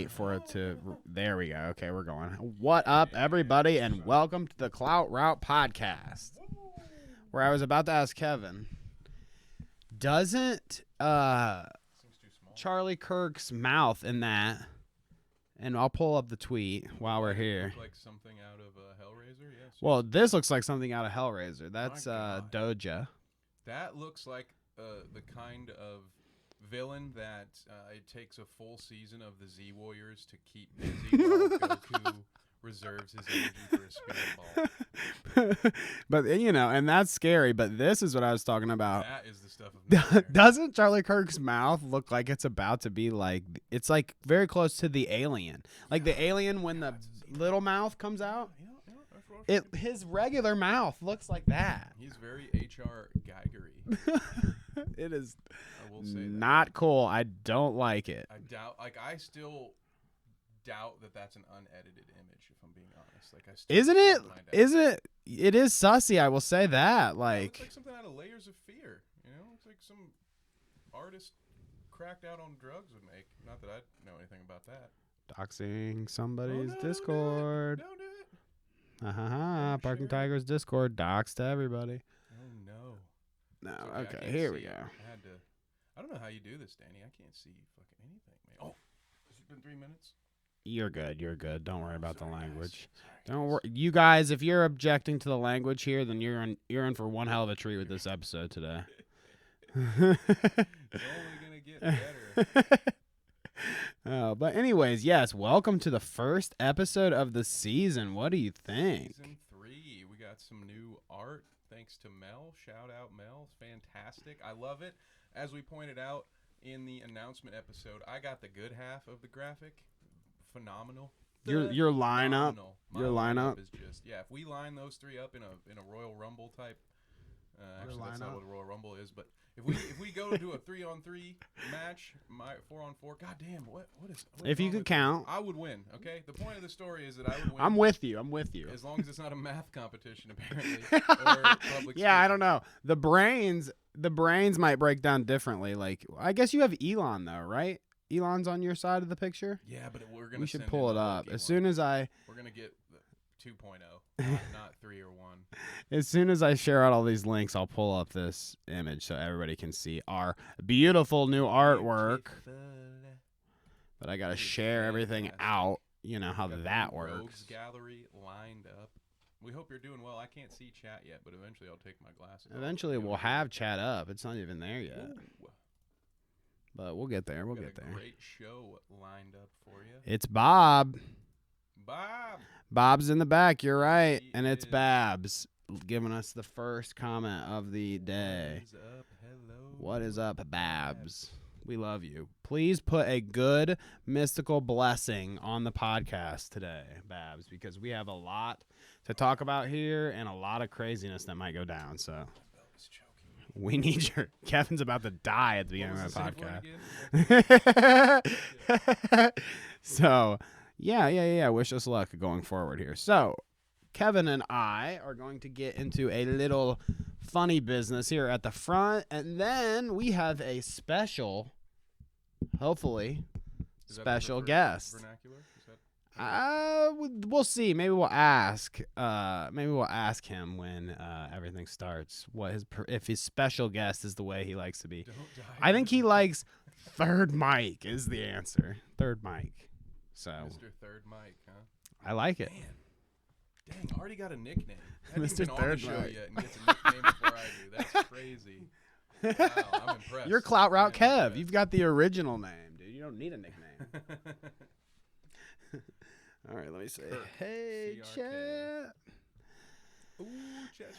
wait for it to. There we go. Okay, we're going. What up, everybody, and welcome to the Clout Route podcast. Where I was about to ask Kevin, doesn't Charlie Kirk's mouth in that? And I'll pull up the tweet while we're here. Look like something out of Hellraiser, yes. Well, this looks like something out of Hellraiser. That's Doja. That looks like the kind of villain that it takes a full season of the Z Warriors to keep busy while Goku reserves his energy for a spirit ball. But, and that's scary. But this is what I was talking about. That is the stuff of nightmare. Doesn't Charlie Kirk's mouth look like it's about to be like, it's like very close to the alien. Like the alien when the little mouth comes out. His regular mouth looks like that. He's very H.R. Geigery. It is I will say not cool. I don't like it. I still doubt that that's an unedited image, if I'm being honest. Like, I still Isn't it? can't find out. Is it? It is sussy. I will say that. It Like, looks like something out of Layers of Fear. It's like some artist cracked out on drugs would make. Not that I know anything about that. doxing somebody's Oh, no, Discord. Don't do it. Parking Sure. Tigers Discord. Dox to everybody. Oh no. No. It's I Okay. can't Here we see. go. I don't know how you do this, Danny. I can't see fucking anything, man. Oh, has it been 3 minutes? You're good. You're good. Don't worry about the Sorry, guys. language. Sorry, Don't guys. worry, you guys. If you're objecting to the language here, then you're in for one hell of a treat with this episode today. It's only gonna get better. But anyways, yes. Welcome to the first episode of the season. What do you think? Season 3. We got some new art. Thanks to Mel. Shout out Mel. Fantastic. I love it. As we pointed out in the announcement episode, I got the good half of the graphic. Phenomenal. Your lineup. Phenomenal. My Your lineup is just if we line those three up in a Royal Rumble type. Actually, that's not lineup? what a Royal Rumble is, but if we go to a 3-on-3 match, 4-on-4, goddamn, what is? If you could count, I would win. Okay, the point of the story is that I would win. I'm with you. I'm with you. As long as it's not a math competition, apparently. Or public Yeah, I speaking. don't know. The brains might break down differently. Like, I guess you have Elon though, right? Elon's on your side of the picture. Yeah, but we're gonna. We should send pull in it the up lucky as one. soon as I. We're gonna get the 2.0, not 3 or 1. As soon as I share out all these links, I'll pull up this image so everybody can see our beautiful new artwork. But I gotta share everything out. You know how Got the that new works. Rogues gallery lined up. We hope you're doing well. I can't see chat yet, but eventually I'll take my glasses off. Eventually, we'll have chat up. It's not even there yet, Ooh. but we'll get there. We'll Got get a there. Great show lined up for you, It's Bob. Bob. Bob's in the back. You're right, He and it's is. Babs giving us the first comment of the day. What is up? Hello. What is up, Babs? We love you. Please put a good mystical blessing on the podcast today, Babs, because we have a lot to talk about here and a lot of craziness that might go down. So My belt is choking me. we need your. Kevin's about to die at the beginning What of was the the safe word podcast. So, yeah. Wish us luck going forward here. So, Kevin and I are going to get into a little funny business here at the front, and then we have a special, hopefully, Is that special preferred guest. Vernacular? Is that We'll see. Maybe we'll ask. Maybe we'll ask him when everything starts. If his special guest is the way he likes to be. Don't die. I think he likes third mic is the answer. Third mic. So Mr. Third Mike, huh? I like it. Man. Dang, already got a nickname. Hasn't Mr. even been on the Third show Mike. yet and gets a nickname before I do. That's crazy. Wow, I'm impressed. You're Clout Route I am Kev. impressed. You've got the original name, dude. You don't need a nickname. All right, let me say, Kirk. hey, CRK. chat. Ooh, chat.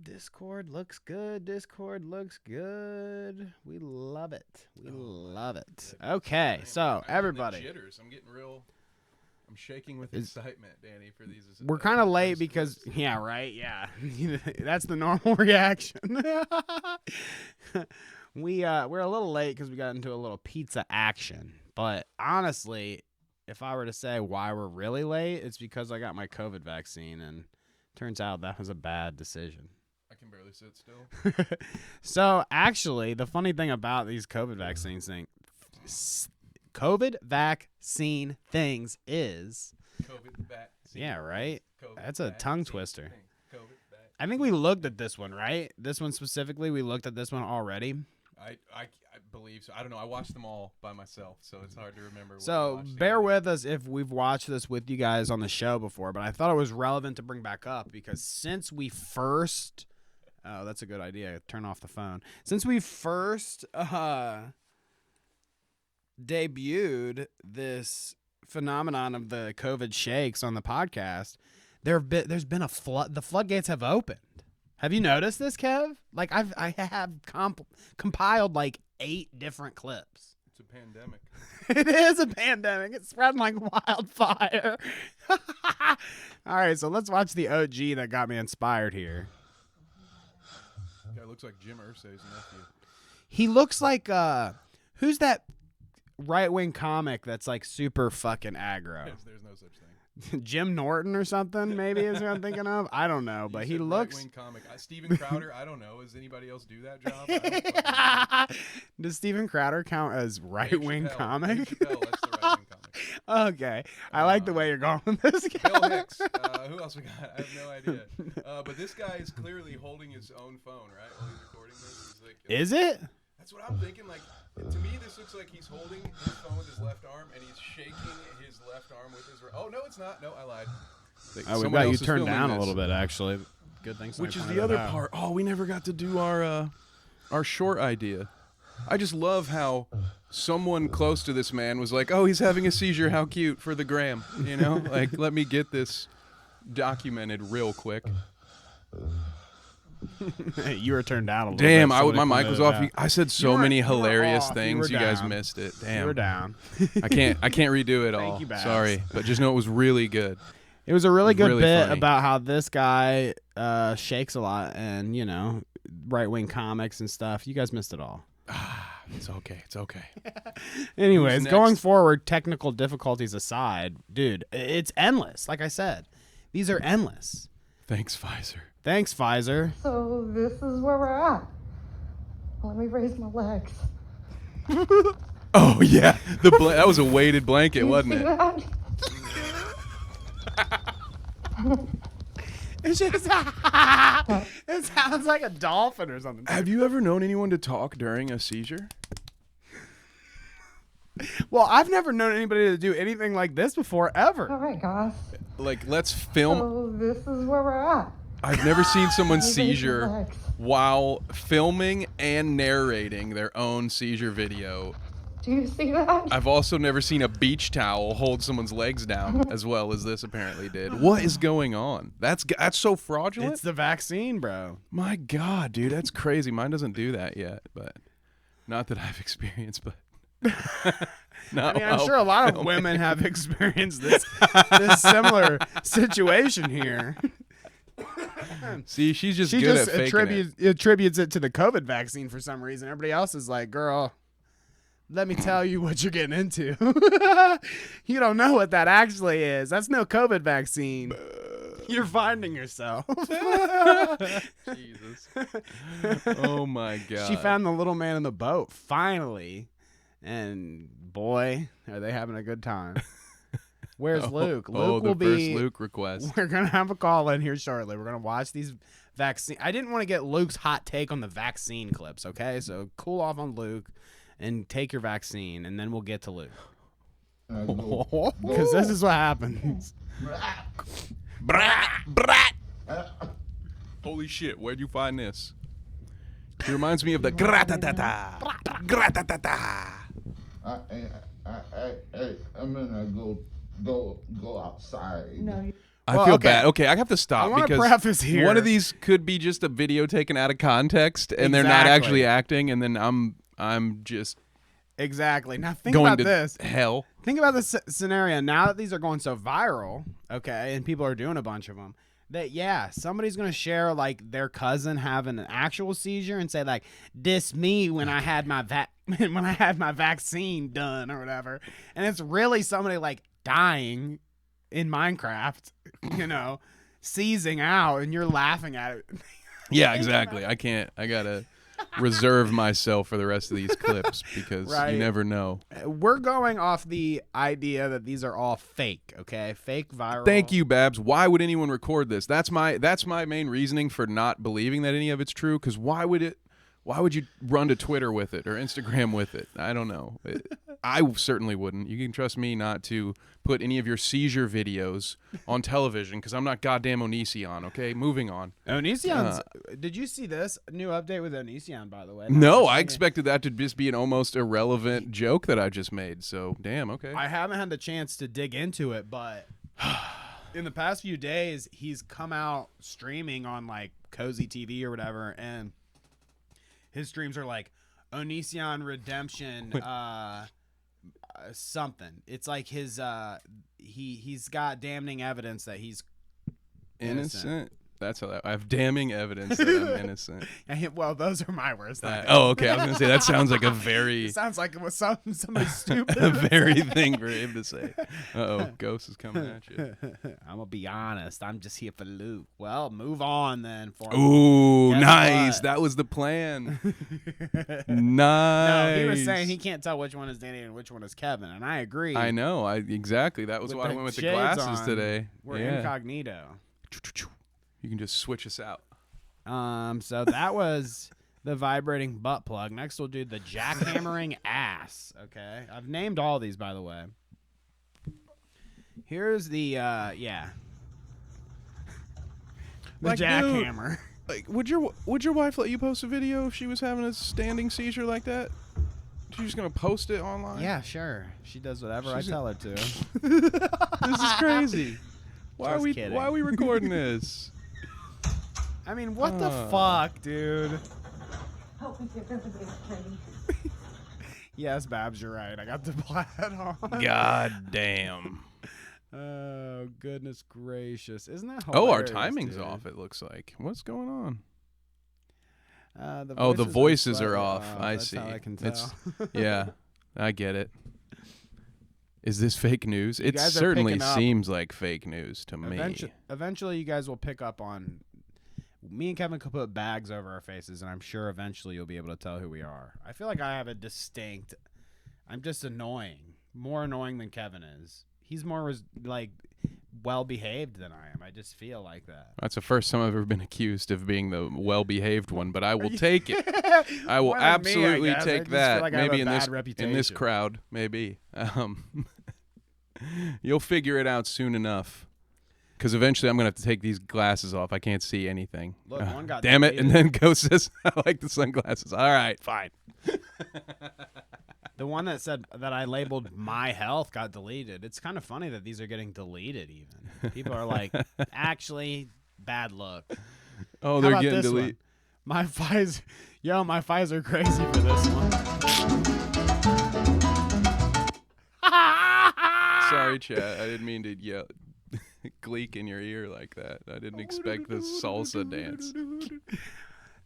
Discord looks good. Discord looks good. We love it. We love it. Okay, Man, so I'm getting the everybody, jitters. I'm getting real. I'm shaking with excitement, Danny, for these. we're kind of late because, yeah, right, yeah, that's the normal reaction. We're a little late because we got into a little pizza action. But honestly, if I were to say why we're really late, it's because I got my COVID vaccine, and turns out that was a bad decision. I can barely sit still. So actually, the funny thing about these COVID vaccines thing, COVID vaccine things is. COVID vaccine. Yeah, right? COVID That's a tongue vaccine twister. thing. COVID vaccine. I think we looked at this one, right? This one specifically, we looked at this one already. I believe so. I don't know. I watched them all by myself, so it's hard to remember. What we So watched bear together. with us if we've watched this with you guys on the show before, but I thought it was relevant to bring back up because since we first, oh, that's a good idea. Turn off the phone. Since we first debuted this phenomenon of the COVID shakes on the podcast, there's been a flood. The floodgates have opened. Have you noticed this, Kev? Like I have compiled like 8 different clips. It's a pandemic. It is a pandemic. It's spreading like wildfire. All right, so let's watch the OG that got me inspired here. Guy looks like Jim Irsay's nephew. He looks like who's that right-wing comic that's like super fucking aggro? There's no such thing. Jim Norton or something, maybe is who I'm thinking of. I don't know, but he said looks. right-wing comic. Steven Crowder. I don't know. Does anybody else do that job? I don't fucking know. Does Steven Crowder count as right-wing Dave Chappelle. comic? Dave Chappelle, that's the right-wing comic. Okay, I like the way you're going with this guy. Bill Hicks. Who else we got? I have no idea. But this guy is clearly holding his own phone, right? While he's recording this. He's like, Is it? That's what I'm thinking. Like, to me, this looks like he's holding his phone with his left arm, and he's shaking his left arm with his right. Oh, no, it's not. No, I lied. Oh, we got you turned down a little bit, actually. Good thing. Which is the other part. Oh, we never got to do our short idea. I just love how someone close to this man was like, "Oh, he's having a seizure. How cute for the gram." You know, like let me get this documented real quick. You were turned down a little Damn, bit. my mic was off. I said so many hilarious off. things. You You were guys down. missed it. You Damn, were down. I can't redo it all. you, Babs. Sorry, but just know it was really good. It was a really good Really bit funny. about how this guy shakes a lot and, you know, right-wing comics and stuff. You guys missed it all. It's okay. It's okay. Anyways, Who's going next? forward, technical difficulties aside, dude, it's endless. Like I said, these are endless. Thanks, Pfizer. Thanks, Pfizer. So this is where we're at. Let me raise my legs. Oh yeah, that was a weighted blanket, wasn't See it? that? It's just, it sounds like a dolphin or something. Have you ever known anyone to talk during a seizure? Well, I've never known anybody to do anything like this before, ever. All right, guys. Like, let's film. So this is where we're at. I've never seen someone Let me raise my seizure legs. while filming and narrating their own seizure video. Do you see that? I've also never seen a beach towel hold someone's legs down as well as this apparently did. What is going on? That's so fraudulent. It's the vaccine, bro. My God, dude, that's crazy. Mine doesn't do that yet, but not that I've experienced, but. I mean, I'm sure a lot of women have experienced this similar situation here. See, she's just She good just at faking it. attributes it to the COVID vaccine for some reason. Everybody else is like, girl, let me tell you what you're getting into. You don't know what that actually is. That's no COVID vaccine. You're finding yourself. Jesus. Oh my God. She found the little man in the boat, finally. And boy, are they having a good time. Where's Luke? Luke the will be. first Luke request. We're going to have a call in here shortly. We're going to watch these vaccine. I didn't want to get Luke's hot take on the vaccine clips, okay? So cool off on Luke and take your vaccine, and then we'll get to Luke. Because this is what happens. Holy shit, where'd you find this? It reminds me of the gratatata. Gratatata. I'm gonna go outside. No. I Well, feel okay. bad. Okay, I have to I stop want to because preface here. one of these could be just a video taken out of context and they're not Exactly. actually acting, and then I'm just Exactly. Now think going about to this. hell. Think about this scenario. Now that these are going so viral, okay, and people are doing a bunch of them, that yeah, somebody's gonna share like their cousin having an actual seizure and say like, "This me when I had my when I had my vaccine done or whatever," and it's really somebody like dying in Minecraft, you know, seizing out, and you're laughing at it. Yeah, exactly. I can't. I gotta reserve myself for the rest of these clips because Right. you never know. We're going off the idea that these are all fake, okay? Fake viral. Thank you, Babs. Why would anyone record this? That's my main reasoning for not believing that any of it's true. Because why would you run to Twitter with it or Instagram with it? I don't know. I certainly wouldn't. You can trust me not to put any of your seizure videos on television because I'm not goddamn Onision, okay? Moving on. Onision's. Did you see this new update with Onision, by the way? No, I expected that to just be an almost irrelevant joke that I just made. So, damn, okay. I haven't had the chance to dig into it, but in the past few days, he's come out streaming on like Cozy TV or whatever, and his streams are like Onision Redemption, something. It's like his he's got damning evidence that he's innocent. That's how I have damning evidence that I'm innocent. Well, those are my words. Okay. I was gonna say that sounds like a very It sounds like it was somebody stupid. a very thing for him to say. Ghost is coming at you. I'm gonna be honest. I'm just here for loot. Well, move on then. For Ooh, Guess nice. what? That was the plan. Nice. No, he was saying he can't tell which one is Danny and which one is Kevin, and I agree. I know. Exactly. That was With why I the went with the shades glasses on, today. We're Yeah. incognito. You can just switch us out. So that was the vibrating butt plug. Next, we'll do the jackhammering ass. Okay, I've named all these, by the way. Here's the the Like, jackhammer. Like, would your wife let you post a video if she was having a standing seizure like that? She's just gonna post it online? Yeah, sure. She does whatever She's I tell her to. This is crazy. Why Just are kidding. we recording this? I mean, what the fuck, dude? Help me get rid of this, Kenny. Yes, Babs, you're right. I got the plaid on. God damn. Oh, goodness gracious. Isn't that Oh, our hilarious, timing's dude? off, it looks like. What's going on? The The voices are slightly off. I That's see. how I can tell. It's- Yeah, I get it. Is this fake news? It guys are certainly picking up- seems like fake news to me. Eventually, you guys will pick up on. Me and Kevin could put bags over our faces, and I'm sure eventually you'll be able to tell who we are. I feel like I have a distinct. I'm just annoying, more annoying than Kevin is. He's more well behaved than I am. I just feel like that. That's the first time I've ever been accused of being the well-behaved one, but I will take it. I will More than me, I absolutely guess. I take just feel that. like I have Maybe a in bad this reputation. crowd, maybe. You'll figure it out soon enough. Because eventually I'm going to have to take these glasses off. I can't see anything. Look, one got damn it. And deleted. then Ghost says, I like the sunglasses. All right, fine. The one that said that I labeled my health got deleted. It's kind of funny that these are getting deleted even. People are like, actually, bad look. Oh, How they're about getting this deleted. one? My Pfizer crazy for this one. Sorry, chat. I didn't mean to yell. Gleek in your ear like that. I didn't expect the salsa dance.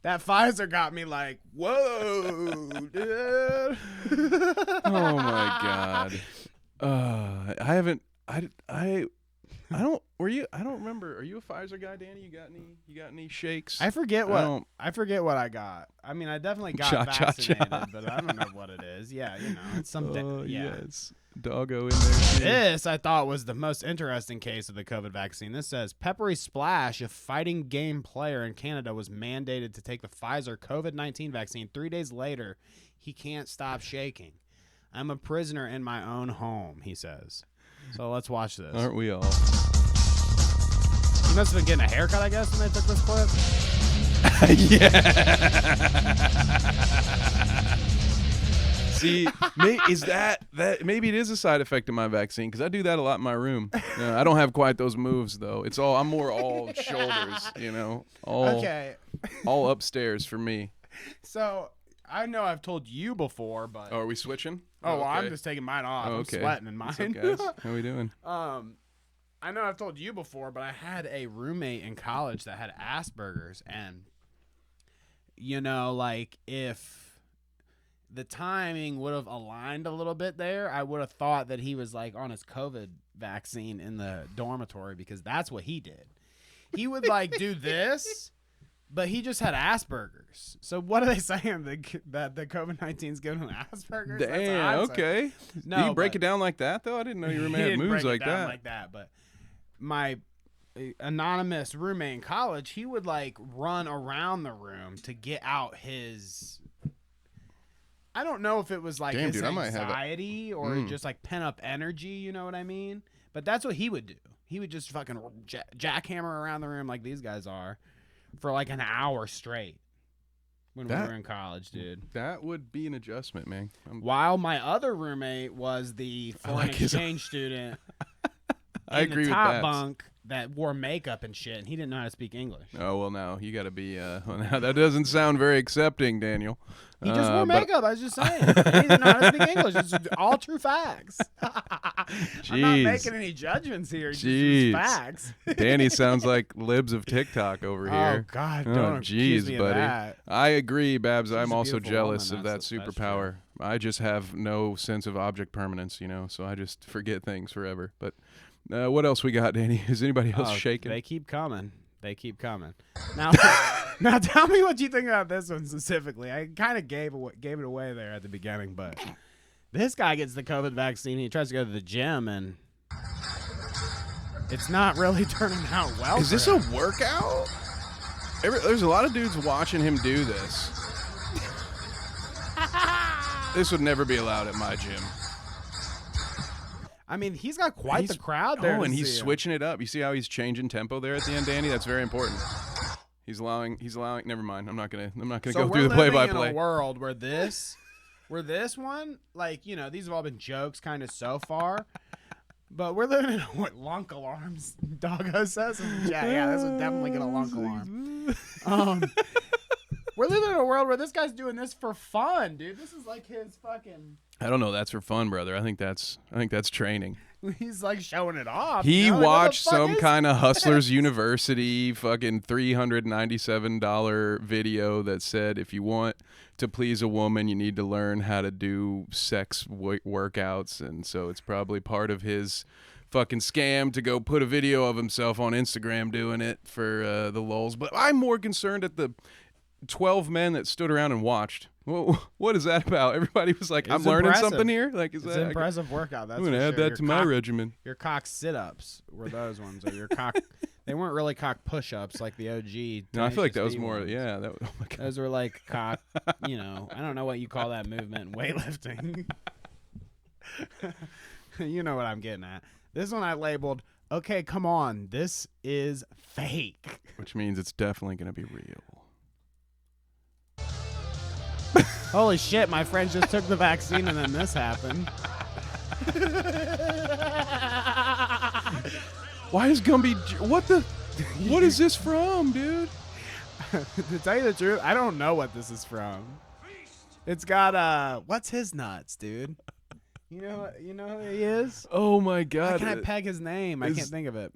That Pfizer got me like, whoa, dude. Oh my god. I don't remember. Are you a Pfizer guy, Danny? You got any shakes? I forget don't- what I got. I mean, I definitely got Cha-cha-cha. vaccinated, but I don't know what it is. Yeah, it's something. Oh, Yeah. yes. Doggo in there. Too. This I thought was the most interesting case of the COVID vaccine. This says Peppery Splash, a fighting game player in Canada, was mandated to take the Pfizer COVID-19 vaccine. 3 days later, he can't stop shaking. I'm a prisoner in my own home, he says. So let's watch this. Aren't we all? He must have been getting a haircut, I guess, when they took this clip. See, is that maybe it is a side effect of my vaccine because I do that a lot in my room. I don't have quite those moves though. I'm more all shoulders, Okay. all upstairs for me. So I know I've told you before, but Oh, are we switching? well, okay. I'm just taking mine off. Okay. I'm sweating in mine. What's up, guys? How we doing? I know I've told you before, but I had a roommate in college that had Asperger's, and if the timing would have aligned a little bit there, I would have thought that he was like on his COVID vaccine in the dormitory because that's what he did. He would like do this But he just had Asperger's. So what are they saying? That the COVID-19's giving him Asperger's? That's what Damn. I'm saying. Okay. No, Did you break but it down like that though? I didn't know you were he mad didn't moves break like it down that. like that. But my anonymous roommate in college, he would like run around the room to get out his. I don't know if it was like Damn, his dude, I might have a- anxiety or just like pent up energy. You know what I mean? But that's what he would do. He would just fucking jackhammer around the room like these guys are for like an hour straight when we were in college, dude. That would be an adjustment, man. While my other roommate was the foreign like his- exchange student I in agree the with top Babs. bunk that wore makeup and shit, and he didn't know how to speak English. Oh well, now you got to be. Well, now that doesn't sound very accepting, Daniel. He just wore but- makeup. I was just saying. He didn't know how to speak English. It's all true facts. I'm not Jeez. making any judgments here. It's just Jeez. facts. Danny sounds like libs of TikTok over Oh here. God! Oh, Don't accuse jeez, me buddy. of that. I agree, Babs. She's I'm a also beautiful jealous woman, of that that's true. superpower. I just have no sense of object permanence, so I just forget things forever. But what else we got, Danny? Is anybody else shaking? They keep coming. They keep coming. Now, now tell me what you think about this one specifically. I kind of gave it away there at the beginning, but this guy gets the COVID vaccine. He tries to go to the gym, and it's not really turning out well. Is for this him. a workout? There's a lot of dudes watching him do this. This would never be allowed at my gym. I mean, he's got quite the crowd there. Oh, to and he's see him. switching it up. You see how he's changing tempo there at the end, Danny? That's very important. He's allowing. Never mind. I'm not gonna So go we're through the living in play-by-play. a world where this one, like, these have all been jokes kind of so far. But we're living in what lunk alarms Doggo says in the chat. Yeah, this would definitely get a lunk alarm. We're living in a world where this guy's doing this for fun, dude. This is like his fucking. I don't know. That's for fun, brother. I think that's training. He's like showing it off. He Like, what the watched fuck some is kind of this? Hustlers University fucking $397 video that said if you want to please a woman, you need to learn how to do sex workouts, and so it's probably part of his fucking scam to go put a video of himself on Instagram doing it for the lulz. But I'm more concerned at the 12 men that stood around and watched. Well, what is that about? Everybody was like, "I'm It's learning impressive. something here." Like, is It's that an impressive workout. That's I'm gonna for add sure. that to my regimen. Your cock sit-ups were those ones, or your cock. They weren't really cock push-ups like the OG. No, I feel like that was Tenacious D more. ones. Yeah, that. Oh my god. Those were like cock. I don't know what you call that movement in weightlifting. You know what I'm getting at. This one I labeled. Okay, come on. This is fake. Which means it's definitely gonna be real. Holy shit! My friend just took the vaccine, and then this happened. Why is Gumby? What the? What is this from, dude? To tell you the truth, I don't know what this is from. It's got what's his nuts, dude? You know who he is? Oh my Why god! can I peg his name? I can't think of it.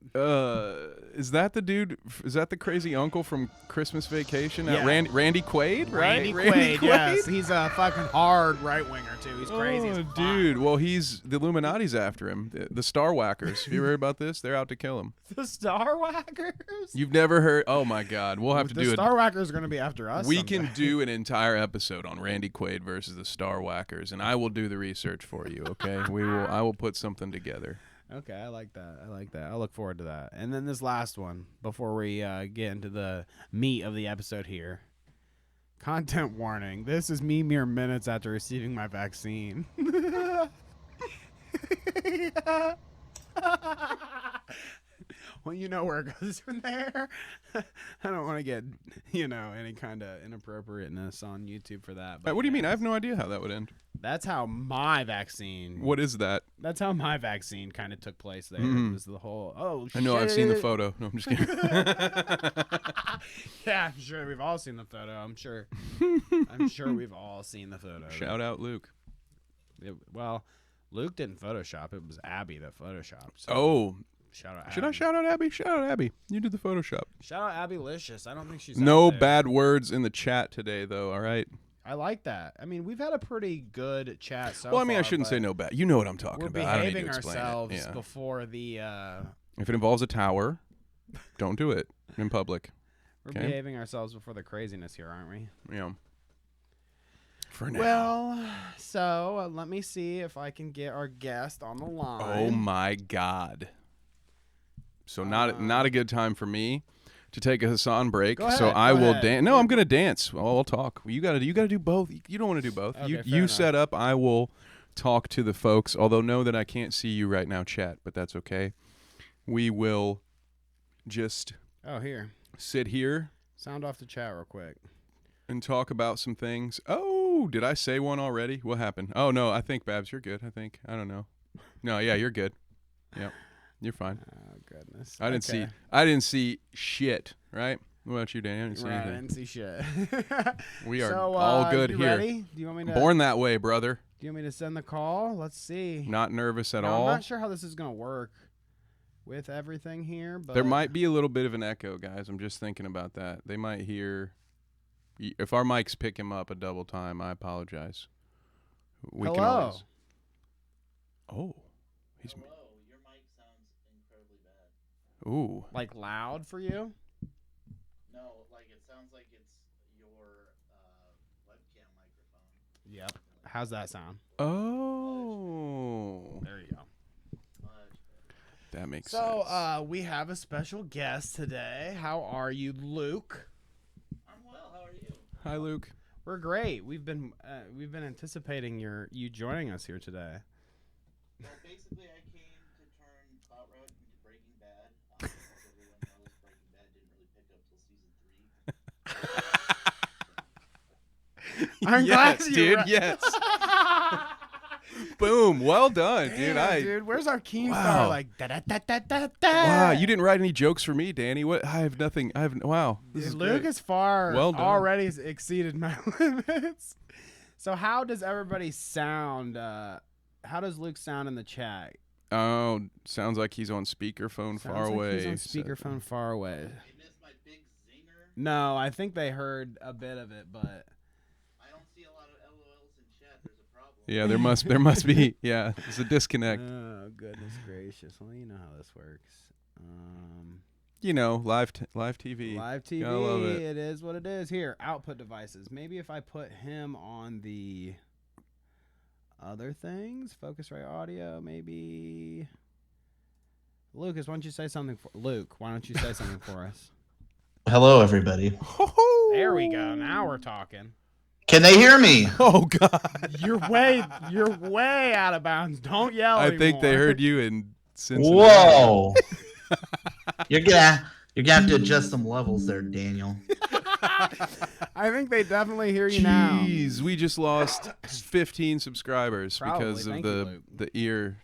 Is that the dude? Is that the crazy uncle from Christmas Vacation? Yeah. Randy Quaid, right? Randy Quaid, yes. He's a fucking hard right winger too. He's crazy as Oh, fuck. dude. Well, the Illuminati's after him. The Star Whackers. Have you ever heard about this? They're out to kill him. The Star Whackers. You've never heard? Oh my god. We'll have to The do it. Star Whackers are going to be after us. We someday. can do an entire episode on Randy Quaid versus the Star Whackers, and I will do the research for you. Okay, I will put something together. Okay, I like that. I look forward to that. And then this last one before we get into the meat of the episode here. Content warning. This is me mere minutes after receiving my vaccine. Well, you know where it goes from there. I don't want to get, any kind of inappropriateness on YouTube for that. But What do you mean? I have no idea how that would end. That's how my vaccine. What is that? That's how my vaccine kind of took place there. Mhm. It was the whole, oh, shit. I know. I've seen the photo. No, I'm just kidding. Yeah, I'm sure we've all seen the photo. I'm sure we've all seen the photo. Shout out Luke. Well, Luke didn't Photoshop. It was Abby that Photoshopped. So Oh, shout out. should I Abby. shout out Abby? Shout out Abby. You did the Photoshop. Shout out Abby Licious. I don't think she's No out there. bad words in the chat today, though. All right. I like that. I mean, we've had a pretty good chat so Well, I mean, I far, shouldn't say but no bad. You know what I'm talking We're about. I don't need to behaving explain ourselves it. Yeah. before the. If it involves a tower, don't do it in public. We're Okay. behaving ourselves before the craziness here, aren't we? Yeah. For now. Well, so let me see if I can get our guest on the line. Oh my God. So not a good time for me to take a Hassan break. Go So ahead, I go will ahead. dance. No, I'm gonna dance. Well, we'll talk. You gotta do both. You don't want to do both. Okay, you fair you enough. set up. I will talk to the folks. Although know that I can't see you right now, chat. But that's okay. We will just Oh, here. sit here Sound off the chat real quick. and talk about some things. Oh, did I say one already? What happened? Oh no, I think Babs, you're good. I don't know. No, yeah, you're good. Yep, you're fine. Oh, goodness. I didn't Okay. see shit. Right? What about you, Danny? I didn't see Right, I anything. didn't see shit. We are So, all good you here. Ready? Do you want me to? Born that way, brother. Do you want me to send the call? Let's see. Not nervous at Now, all. I'm not sure how this is gonna work with everything here, but There might be a little bit of an echo, guys. I'm just thinking about that. They might hear. If our mics pick him up a double time, I apologize. We can Hello. always. Oh, he's. Hello, your mic sounds incredibly bad. Ooh. like loud for you. No, like it sounds like it's your webcam microphone. Yep. How's that sound? Oh. There you go. That makes So, sense. we have a special guest today. How are you, Luke? I'm well. How are you? Hi, Luke. We're great. We've been anticipating you joining us here today. Well, basically, I came to turn Clout into Breaking Bad. As everyone knows, Breaking Bad didn't really pick up till season 3. I'm glad Yes, you dude. re- Yes. Boom. Well done, dude. Damn, dude, where's our Keemstar? Wow. Like da da da da da da. Wow, you didn't write any jokes for me, Danny. What? I have nothing. Wow. This is Luke great. is far Well done. already has exceeded my limits. So how does everybody sound? How does Luke sound in the chat? Oh, sounds like he's on speakerphone Sounds far like away. He's on so- speakerphone far away. They missed my big zinger. No, I think they heard a bit of it, but I don't see a lot of LOLs in chat. There's a problem. Yeah, there must be. Yeah, there's a disconnect. oh goodness gracious! Well, you know how this works. You know, live TV. Live TV. Gotta love it. It is what it is. Here, output devices. Maybe if I put him on the other things, Focusrite audio, maybe. Lucas, why don't you say something for Luke? Why don't you say something for us? Hello, everybody. There we go. Now we're talking. Can they hear me? Oh God! You're way out of bounds. Don't yell. I think they anymore. heard you in Cincinnati. Whoa! You're gonna have to adjust some levels there, Daniel. I think they definitely hear you now. Jeez, we just lost 15 subscribers Probably. because of Thank you, Luke. the ear.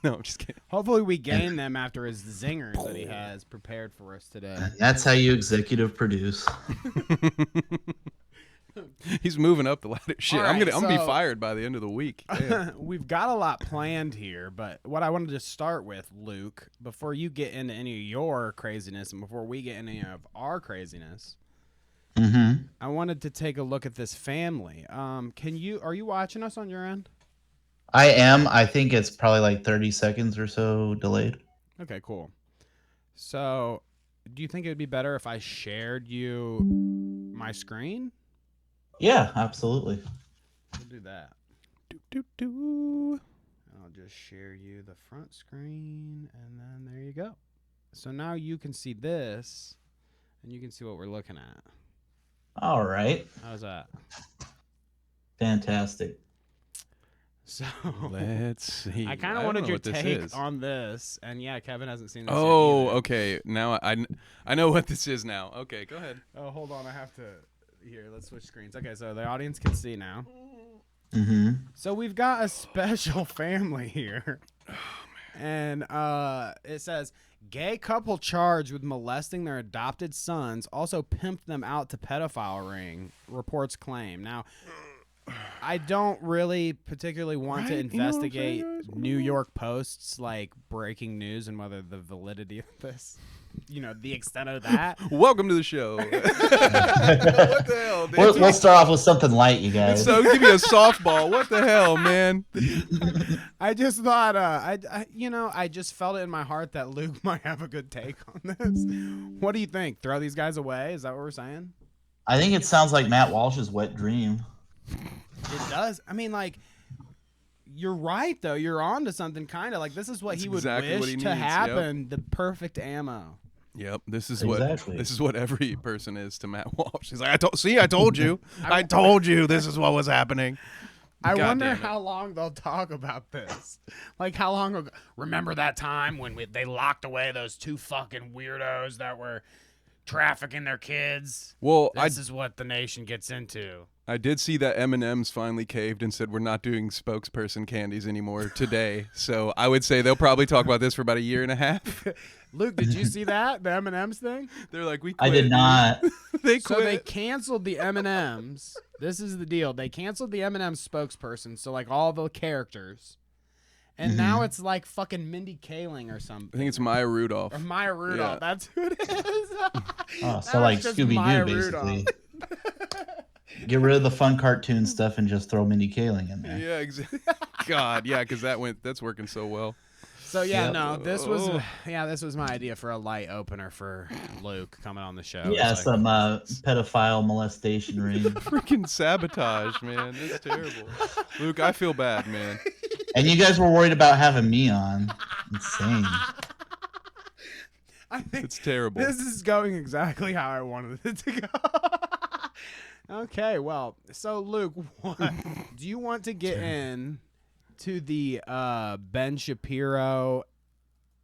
No, I'm just kidding. Hopefully, we gain them after his zingers that he has prepared for us today. That's how you executive produce. He's moving up the ladder. Shit, All I'm right, gonna be so- fired by the end of the week. Damn. We've got a lot planned here, but what I wanted to start with, Luke, before you get into any of your craziness and before we get into any of our craziness, Mm-hmm. I wanted to take a look at this family. Are you watching us on your end? I am. I think it's probably like 30 seconds or so delayed. Okay, cool. So, do you think it would be better if I shared you my screen? Yeah, absolutely. We'll do that. Do. I'll just share you the front screen, and then there you go. So now you can see this, and you can see what we're looking at. All right. How's that? Fantastic. So Let's see. I kind don't of wanted know your what this take is. on this, and yeah, Kevin hasn't seen this. Oh, yet either. okay. Now I know what this is now. Okay, go ahead. Oh, hold on, I have to. Here, let's switch screens. Okay, so the audience can see now. Mm-hmm. So we've got a special family here. And it says, gay couple charged with molesting their adopted sons also pimped them out to pedophile ring, reports claim. Now, I don't really particularly want to Right, you know what I'm saying, investigate guys? New York Post's like breaking news and whether the validity of this. the extent of that. Welcome to the show. What the hell, dude? We'll start off with something light, you guys. So give me a softball. What the hell, man? I just thought, I just felt it in my heart that Luke might have a good take on this. What do you think? Throw these guys away? Is that what we're saying? I think it sounds like Matt Walsh's wet dream. It does. I mean, like, you're right, though. You're on to something, kind of. Like, this is what That's he would exactly wish what he to needs, happen. The perfect ammo. Yep, this is Exactly. what every person is to Matt Walsh. He's like, I told you, I told you, this is what was happening. I God wonder damn it. how long they'll talk about this. Like, how long ago? Remember that time when they locked away those two fucking weirdos that were trafficking their kids? Well, This is what the nation gets into. I did see that M&M's finally caved and said we're not doing spokesperson candies anymore today. So I would say they'll probably talk about this for about a year and a half. Luke, did you see that? The M&M's thing? They're like, we I quit. did dude." not. They So quit. they canceled the M&M's. This is the deal. They canceled the M&M's spokesperson, so like all the characters. And now it's like fucking Mindy Kaling or something. I think it's Maya Rudolph. Or Maya Rudolph. Yeah. That's who it is. Oh, so Now like it's just Scooby Maya Doo, Rudolph. basically. Get rid of the fun cartoon stuff and just throw Mindy Kaling in there. Yeah, exactly. God, yeah, because that's working so well. So yeah, Yep. no, this was Oh. this was my idea for a light opener for Luke coming on the show. Yeah, It's like, some pedophile molestation ring. Freaking sabotage, man. That's terrible. Luke, I feel bad, man. And you guys were worried about having me on. Insane. I think It's terrible. this is going exactly how I wanted it to go. Okay, well, so Luke, what do you want to get in to the Ben Shapiro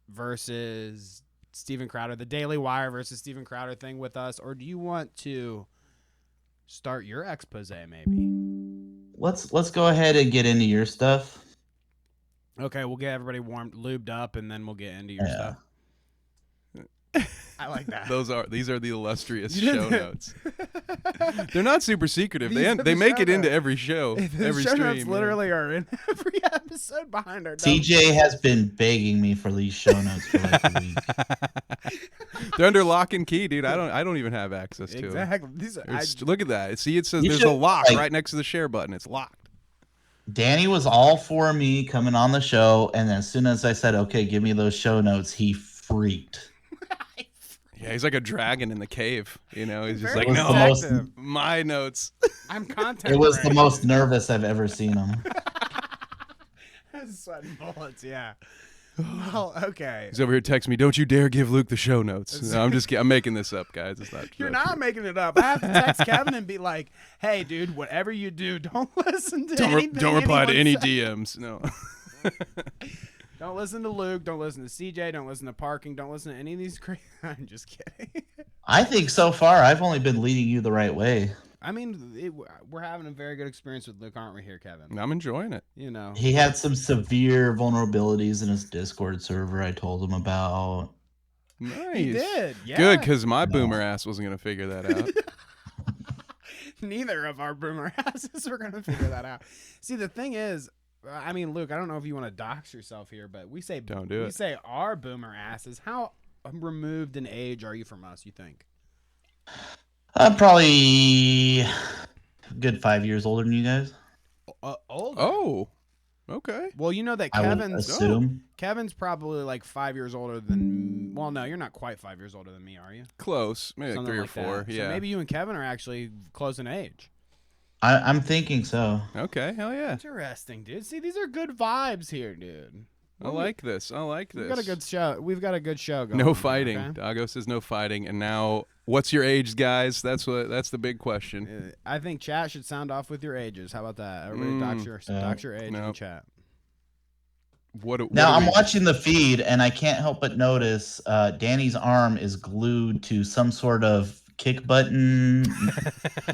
versus Steven Crowder, the Daily Wire versus Steven Crowder thing with us, or do you want to start your expose maybe? Let's go ahead and get into your stuff. Okay, we'll get everybody lubed up, and then we'll get into your Yeah. stuff. I like that. These are the illustrious You did show that. notes. They're not super secretive. These are They the make show it into notes. every show, The every show stream. notes man. literally are in every episode behind our CJ has been begging me for these show notes for like a week. They're under lock and key, dude. I don't even have access to them. Exactly. These are, Look at that. See, it says You there's should, a lock like- right next to the share button. It's locked. Danny was all for me coming on the show, and as soon as I said, "Okay, give me those show notes," he freaked. Yeah, he's like a dragon in the cave. You know, he's just Very like, It was no, the most- protective. my notes. I'm content. It was the most nervous I've ever seen him. Sweating bullets. Yeah. Well, okay. He's over here texting me, "Don't you dare give Luke the show notes." No, I'm just kidding. I'm making this up, guys. It's not. You're not making it up. I have to text Kevin and be like, "Hey, dude, whatever you do, don't listen to anything Don't reply to anyone any says. DMs. No. Don't listen to Luke. Don't listen to CJ. Don't listen to Parking. Don't listen to any of these. I'm just kidding. I think so far I've only been leading you the right way. I mean, we're having a very good experience with Luke, aren't we here, Kevin? I'm enjoying it. You know. He had some severe vulnerabilities in his Discord server I told him about. Nice. He did. Yeah. Good, because my boomer ass wasn't gonna figure that out. Neither of our boomer asses were gonna figure that out. See, the thing is, I mean, Luke, I don't know if you want to dox yourself here, but we say Don't do we it. say our boomer asses. How removed in age are you from us? You think? I'm probably a good 5 years older than you guys. Older. Oh, okay. Well, you know that I would Kevin's assume. Kevin's probably like 5 years older than. Well, no, you're not quite 5 years older than me, are you? Close, maybe like Something 3 or like 4. that. Yeah. So maybe you and Kevin are actually close in age. I'm thinking so. Okay. Hell yeah. Interesting, dude. See, these are good vibes here, dude. I like this. I like this. We've got a good show. We've got a good show going. No on, fighting. okay? Dago says no fighting. And now, what's your age, guys? That's the big question. I think chat should sound off with your ages. How about that? Everybody dox your age no. in chat. What Now do I'm we- watching the feed and I can't help but notice Danny's arm is glued to some sort of kick button,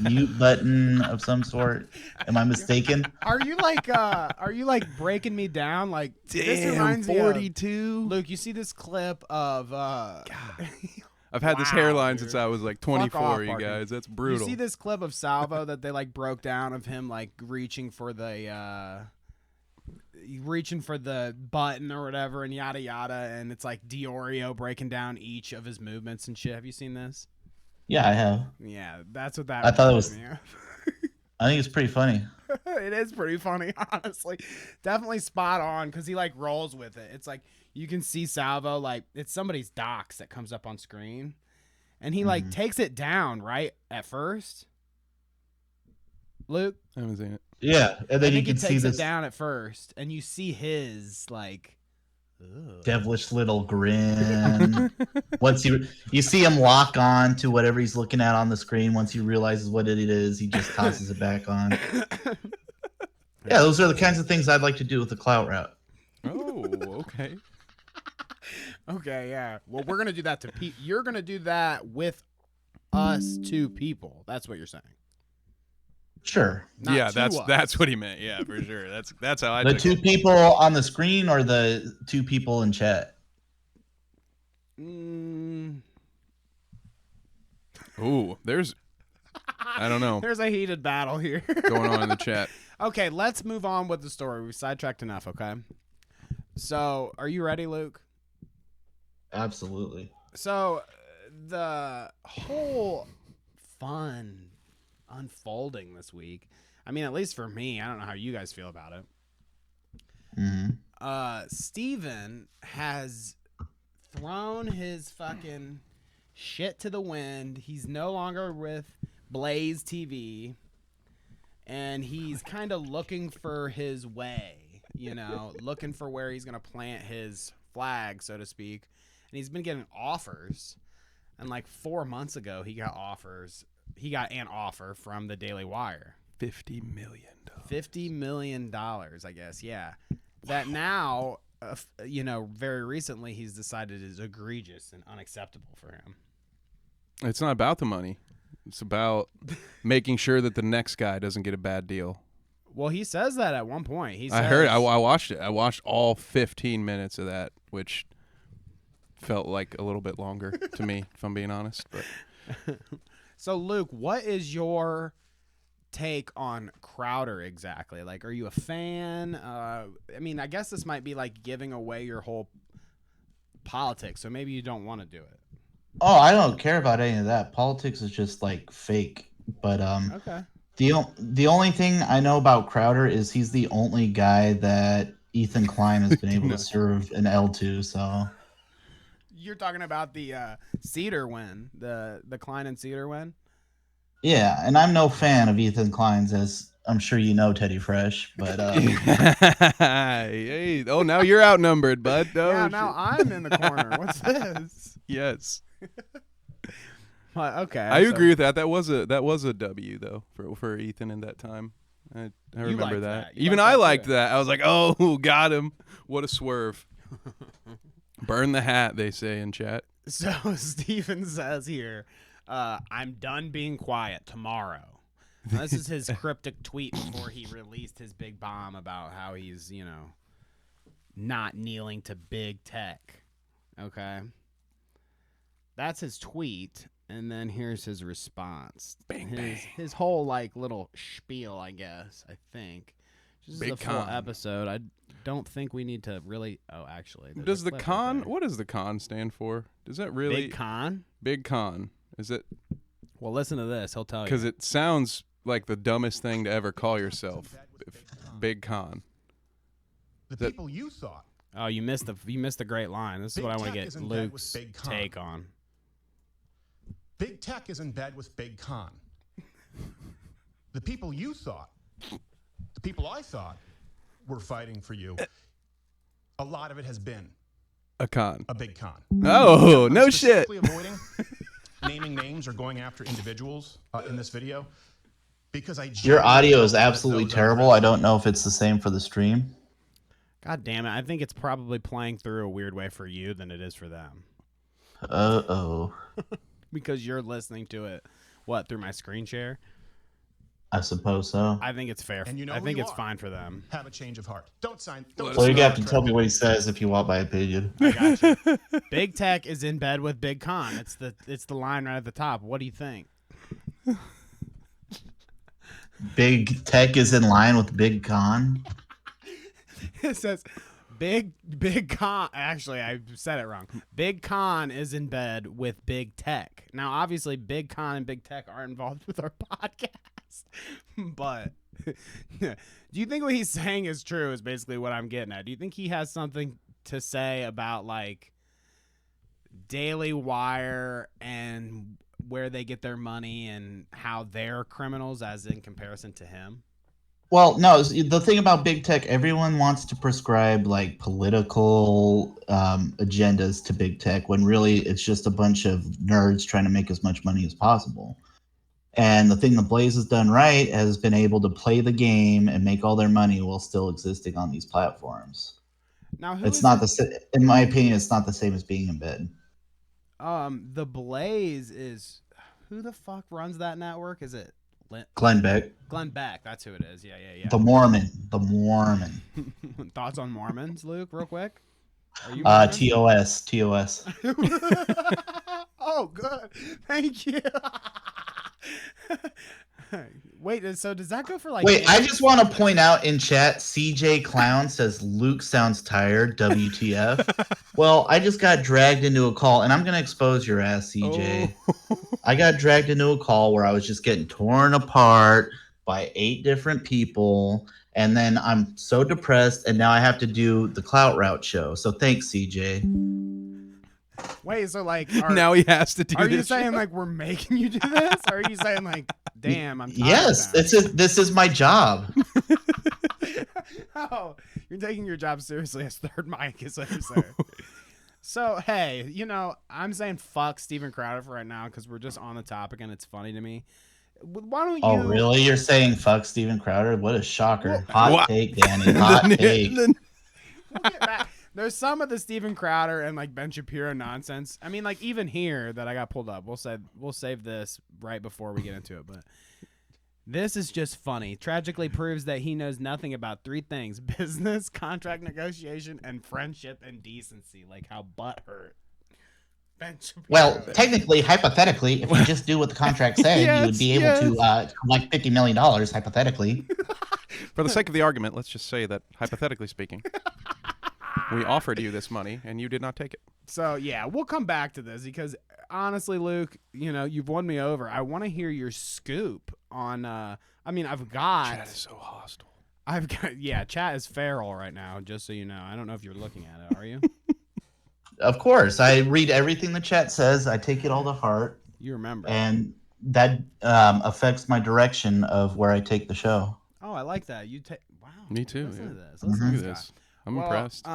mute button of some sort. Am I mistaken? Are you like breaking me down? Like this Damn, reminds me of 42. Luke. You see this clip of I've had this Wow, hairline dude. since I was like Fuck 24. off, You Parker. guys, that's You brutal. see this clip of Salvo that they like broke down of him like reaching for the reaching for the button or whatever and yada yada, and it's like Diorio breaking down each of his movements and shit. Have you seen this? Yeah, I have. Yeah, that's what that I thought it reminds was- me of. I think it's pretty funny. It is pretty funny, honestly. Definitely spot on because he like rolls with it. It's like you can see Salvo, like it's somebody's docs that comes up on screen, and he like takes it down right at first. Luke, I haven't seen it. Yeah, and I then you think he can see takes it this down at first, and you see his like. Ugh. devilish little grin. Once you see him lock on to whatever he's looking at on the screen. Once he realizes what it is, he just tosses it back on. Yeah, those are the kinds of things I'd like to do with the Clout route. Oh, okay. Okay, yeah. Well, we're gonna do that to you're gonna do that with us two people. That's what you're saying. Sure. Not Yeah, to that's us. what he meant. Yeah, for sure. That's how I The took two it. people on the screen or the two people in chat? Mm, Ooh, there's I don't know there's a heated battle here. going on in the chat. Okay, let's move on with the story. We sidetracked enough. Okay. So, are you ready, Luke? Absolutely. So, the whole fun unfolding this week. I mean, at least for me, I don't know how you guys feel about it. Steven has thrown his fucking shit to the wind. He's no longer with Blaze TV, and he's kind of looking for his way, looking for where he's going to plant his flag, so to speak. And he's been getting offers. And like 4 months ago, he got an offer from the Daily Wire. $50 million. $50 million, I guess. Yeah. That now, very recently, he's decided is egregious and unacceptable for him. It's not about the money. It's about making sure that the next guy doesn't get a bad deal. Well, he says that at one point. I heard. I watched it. I watched all 15 minutes of that, which felt like a little bit longer to me, if I'm being honest. But So, Luke, what is your take on Crowder exactly? Like, are you a fan? I mean, I guess this might be like giving away your whole politics, so maybe you don't want to do it. Oh, I don't care about any of that. Politics is just like fake. But Okay. the only thing I know about Crowder is he's the only guy that Ethan Klein has been able to serve an L to. So You're talking about the Cedar win, the Klein and Cedar win? yeah, and I'm no fan of Ethan Klein's, as I'm sure you know, Teddy Fresh. But hey, oh, now you're outnumbered, bud. Oh, Yeah, shit. now I'm in the corner. What's this? Yes, Okay. I agree with that. That was a W though for Ethan in that time. I remember liked that. that. You Even liked I that liked too. that. I was like, oh, got him. What a swerve. Burn the hat, they say in chat. So Steven says here, I'm done being quiet tomorrow. Now, this is his cryptic tweet before he released his big bomb about how he's, not kneeling to big tech. Okay. That's his tweet. And then here's his response. His whole like little spiel, I guess, I think. This is Big a full con. episode. I don't think we need to really. Oh, actually. there's Does a the clip right con? there. What does the con stand for? Does that really Big con? Big con? Is it Well, listen to this. He'll tell you. because it sounds like the dumbest thing to ever call yourself? Big con. The That- people you thought. Oh, you missed the great line. This is Big what I want to tech get is in bed with Luke's Big Con. take on. Big tech is in bed with Big Con. The people you thought, the people I thought were fighting for you, a lot of it has been A con. a big con. Oh, I'm no shit. specifically avoiding naming names or going after individuals in this video because I your audio is genuinely absolutely those terrible. I don't know if it's the same for the stream. God damn it. I think it's probably playing through a weird way for you than it is for them. Uh-oh. Because you're listening to it, through my screen share? I suppose so. I think it's fair. And you know I who think you it's are. fine for them. have a change of heart. Don't sign. Don't Well, Well, sign you have the to tell me contract. what he says if you want my opinion. I got you. Big Tech is in bed with Big Con. It's the line right at the top. What do you think? Big Tech is in line with Big Con. It says Big Con. Actually, I said it wrong. Big Con is in bed with Big Tech. Now, obviously, Big Con and Big Tech are involved with our podcast, but do you think what he's saying is true? Is basically what I'm getting at. Do you think he has something to say about like Daily Wire and where they get their money and how they're criminals, as in comparison to him? Well, no, the thing about big tech, everyone wants to prescribe like political agendas to big tech when really it's just a bunch of nerds trying to make as much money as possible. And the thing that Blaze has done right has been able to play the game and make all their money while still existing on these platforms. Now, It's not in my opinion, it's not the same as being in bed. The Blaze is who the fuck runs that network? Is it Glenn Beck, Glenn Beck? That's who it is. Yeah. the Mormon. Thoughts on Mormons, Luke, real quick? Are you TOS. Oh, good. Thank you. Wait, so does that go for like? Wait, I just want to point out in chat, CJ Clown says Luke sounds tired. WTF? Well, I just got dragged into a call, and I'm gonna expose your ass, CJ. Oh. I got dragged into a call where I was just getting torn apart by 8 different people, and then I'm so depressed, and now I have to do the Clout Route show. So thanks, CJ. Wait, so like Now he has to do Are this. you saying like we're making you do this? Or are you saying like, damn, I'm tired Yes, now? this is my job. Oh, you're taking your job seriously as third mic, is what you're saying. So, hey, I'm saying fuck Steven Crowder for right now because we're just on the topic and it's funny to me. Why don't you... Oh, really? You're saying fuck Steven Crowder? What a shocker. Hot What? take, Danny. Hot take. We'll get back. There's some of the Steven Crowder and like Ben Shapiro nonsense. I mean, like even here that I got pulled up. We'll save this right before we get into it, but this is just funny. Tragically proves that he knows nothing about 3 things: business, contract negotiation, and friendship and decency. Like how butthurt. Ben Shapiro. Well, technically, hypothetically, if you just do what the contract said, you would be able to collect $50 million, hypothetically. For the sake of the argument, let's just say that, hypothetically speaking, we offered you this money and you did not take it. So, yeah, we'll come back to this because honestly, Luke, you've won me over. I want to hear your scoop on I've got Chat is so hostile. Chat is feral right now, just so you know. I don't know if you're looking at it, are you? Of course. I read everything the chat says. I take it all to heart. You remember. And that affects my direction of where I take the show. Oh, I like that. You take wow. Me too. Listen to this. Look Listen at to this. I'm Well, impressed.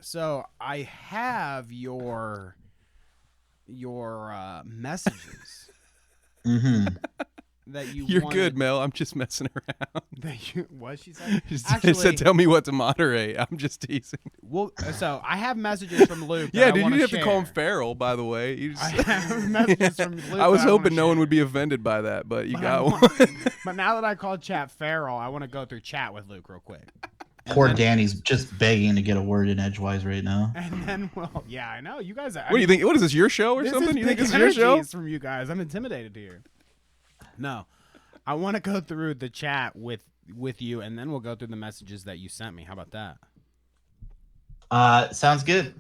So I have your messages that you. You're wanted, good, Mel. I'm just messing around. That you, what she said? She said, "Tell me what to moderate." I'm just teasing. Well, so I have messages from Luke. Yeah, that dude, I you didn't have share. to call him feral, by the way. You just... I have messages from Luke. I was that hoping wanna no one share. would be offended by that, but you But got I one. want- But now that I called chat feral, I want to go through chat with Luke real quick. Poor Danny's just begging to get a word in edgewise right now. And then, yeah, I know you guys. What do you think? What is this? Your show or This something? is You think big this is your show? energies from you guys. I'm intimidated here. No, I want to go through the chat with you, and then we'll go through the messages that you sent me. How about that? Sounds good.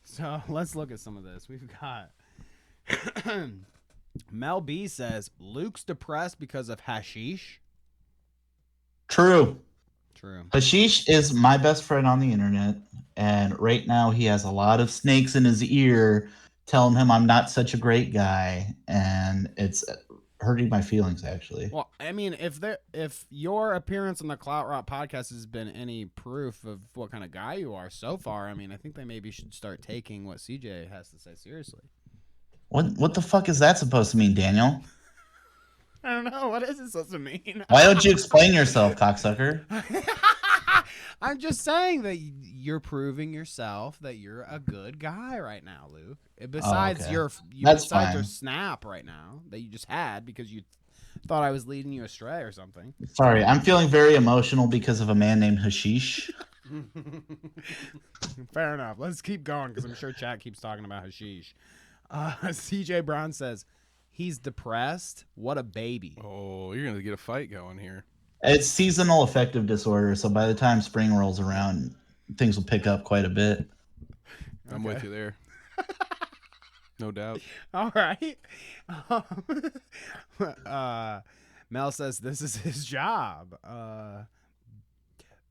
So let's look at some of this. We've got Mel B says Luke's depressed because of hashish. True. True. Hashish is my best friend on the internet, and right now he has a lot of snakes in his ear telling him I'm not such a great guy, and it's hurting my feelings, actually. Well, I mean, if your appearance on the Clout Rock podcast has been any proof of what kind of guy you are so far, I mean, I think they maybe should start taking what CJ has to say seriously. What the fuck is that supposed to mean, Daniel? I don't know. What is it supposed to mean? Why don't you explain yourself, cocksucker? I'm just saying that you're proving yourself that you're a good guy right now, Luke. Besides okay. your Fine. snap right now that you just had because you thought I was leading you astray or something. Sorry, I'm feeling very emotional because of a man named Hashish. Fair enough. Let's keep going because I'm sure chat keeps talking about hashish. CJ Brown says he's depressed. What a baby. Oh, you're gonna get a fight going here. It's seasonal affective disorder, so by the time spring rolls around, things will pick up quite a bit. I'm with you there. No doubt. All right. Mel says this is his job.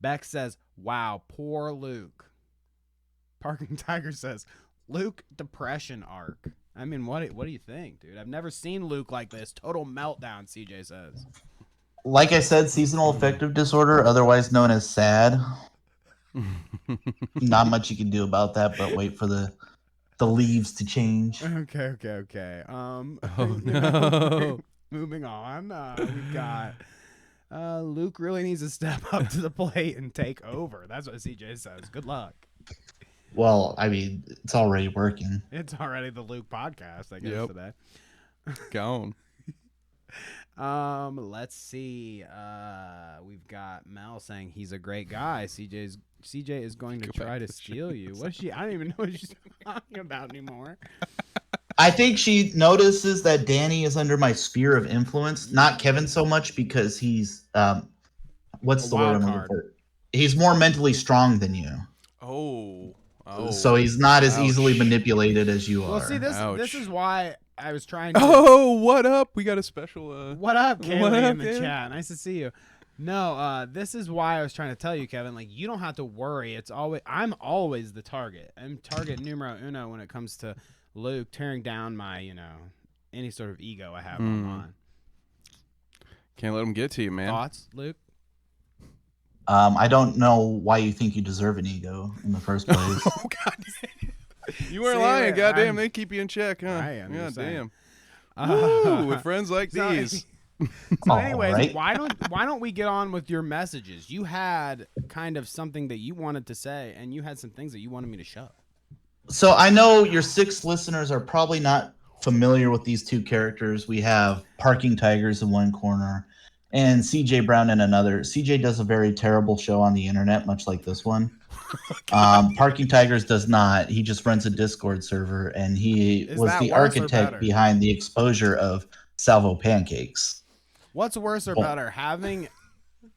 Beck says, "Wow, poor Luke." Parking Tiger says, "Luke depression arc." I mean, what do you think, dude? I've never seen Luke like this. Total meltdown. CJ says. Like I said, seasonal affective disorder, otherwise known as SAD. Not much you can do about that, but wait for the leaves to change. Okay. Oh you know, no. moving on. We've got Luke really needs to step up to the plate and take over. That's what CJ says. Good luck. Well, I mean, it's already working. It's already the Luke podcast, I guess, Yep. today. Gone. Let's see. We've got Mel saying he's a great guy. CJ is going to Go try back to to the steal you. What is she? I don't even know what she's talking about anymore. I think she notices that Danny is under my sphere of influence. Not Kevin so much because he's what's A the word wild I'm looking card. for? He's more mentally strong than you. Oh. So he's not as Ouch. easily manipulated as you are. Well, see, this Ouch. is why I was trying to. Oh, what up? We got a special. What up, Kaylee, What up, in the Kaylee? chat? Nice to see you. No, this is why I was trying to tell you, Kevin. Like, you don't have to worry. I'm always the target. I'm target numero uno when it comes to Luke tearing down my, any sort of ego I have online. Can't let him get to you, man. Thoughts, Luke? I don't know why you think you deserve an ego in the first place. Oh God. You weren't See, lying. Goddamn, I'm- they keep you in check, huh? I am, God just saying. damn. Woo, with friends like So- these. So, All anyways, right. why don't we get on with your messages? You had kind of something that you wanted to say, and you had some things that you wanted me to shove. So I know your 6 listeners are probably not familiar with these two characters. We have Parking Tigers in one corner and CJ Brown in another. CJ does a very terrible show on the internet, much like this one. Parking Tigers does not. He just runs a Discord server, and he Is was that the worse or architect better? behind the exposure of Salvo Pancakes. What's worse or Well- better, having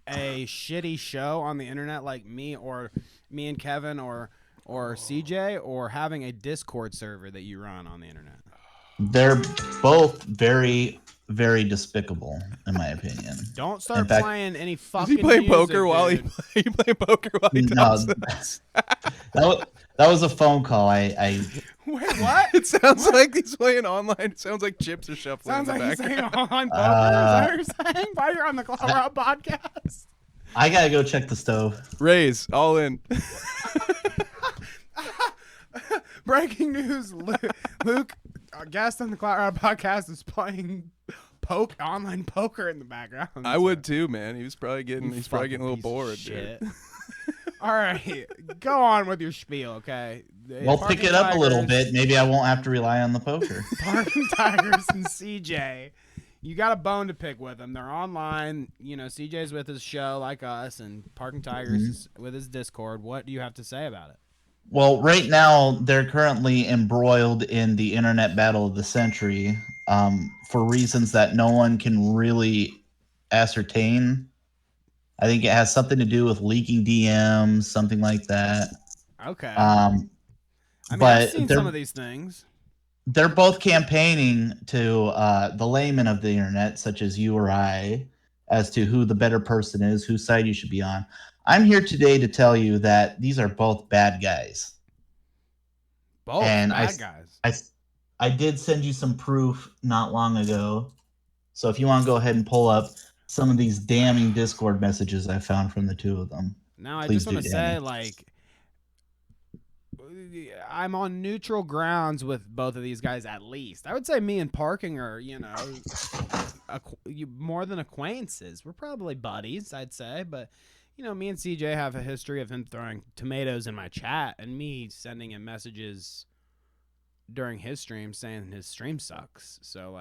a shitty show on the internet like me and Kevin or CJ, or having a Discord server that you run on the internet? They're both very, very despicable, in my opinion. Don't start In fact- playing any Does fucking he play music, poker while he dude. play? You play poker while he No, talks to us? that was a phone call. I Wait, what? It sounds like he's playing online. It sounds like chips are shuffling Sounds in the like he's background. saying on poker. Is that what you're saying? While you're on the Clout podcast? I gotta go check the stove. Raise all in. Breaking news: Luke, our guest on the Clout podcast, is playing online poker in the background. I would too, man. He's probably getting a Fucking little piece of bored, shit. dude. All right, go on with your spiel, okay? Well, pick Parking it up a little Tigers- bit. Maybe I won't have to rely on the poker. Parking Tigers and CJ. You got a bone to pick with them. They're online. CJ's with his show like us, and Parking Tigers is with his Discord. What do you have to say about it? Well, right now they're currently embroiled in the internet battle of the century for reasons that no one can really ascertain. I think it has something to do with leaking DMs, something like that. Okay. I I've but seen they're- some of these things. They're both campaigning to the layman of the internet, such as you or I, as to who the better person is, whose side you should be on. I'm here today to tell you that these are both bad guys. Both And bad guys. I did send you some proof not long ago. So if you want to go ahead and pull up some of these damning Discord messages I found from the two of them. Now, I Please just want do, to say, Danny. I'm on neutral grounds with both of these guys, at least. I would say me and Parking are, more than acquaintances. We're probably buddies, I'd say. But, me and CJ have a history of him throwing tomatoes in my chat and me sending him messages during his stream saying his stream sucks. So,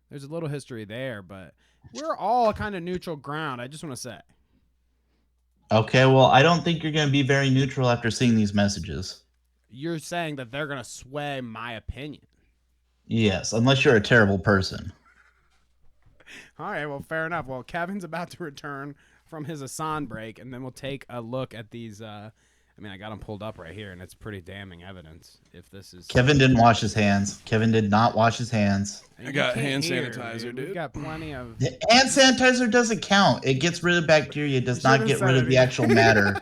there's a little history there. But we're all kind of neutral ground, I just want to say. Okay, well, I don't think you're going to be very neutral after seeing these messages. You're saying that they're going to sway my opinion. Yes, unless you're a terrible person. All right, well, fair enough. Well, Kevin's about to return from his Asan break, and then we'll take a look at these. I got them pulled up right here, and it's pretty damning evidence. If this is Kevin didn't wash his hands. Kevin did not wash his hands. And I you got can't hand hear, sanitizer, We've dude. got plenty of. The hand sanitizer doesn't count. It gets rid of bacteria. It does not should've get said rid it of the either. actual matter.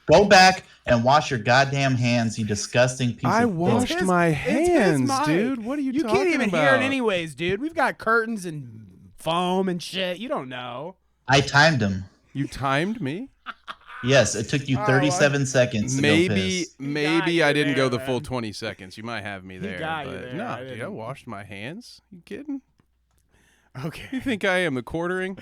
Go back and wash your goddamn hands, you disgusting piece I of filth. washed my It's his hands, mic. dude. What are you You talking can't even about? hear it anyways, dude. We've got curtains and foam and shit. You don't know. I timed him. You timed me? Yes, it took you Oh, 37 seconds to go Maybe piss. maybe you I didn't there, go the full man. 20 seconds. You might have me there. got you but there. No, I dude, I didn't. washed my hands. You kidding? You Okay. think I am the quartering?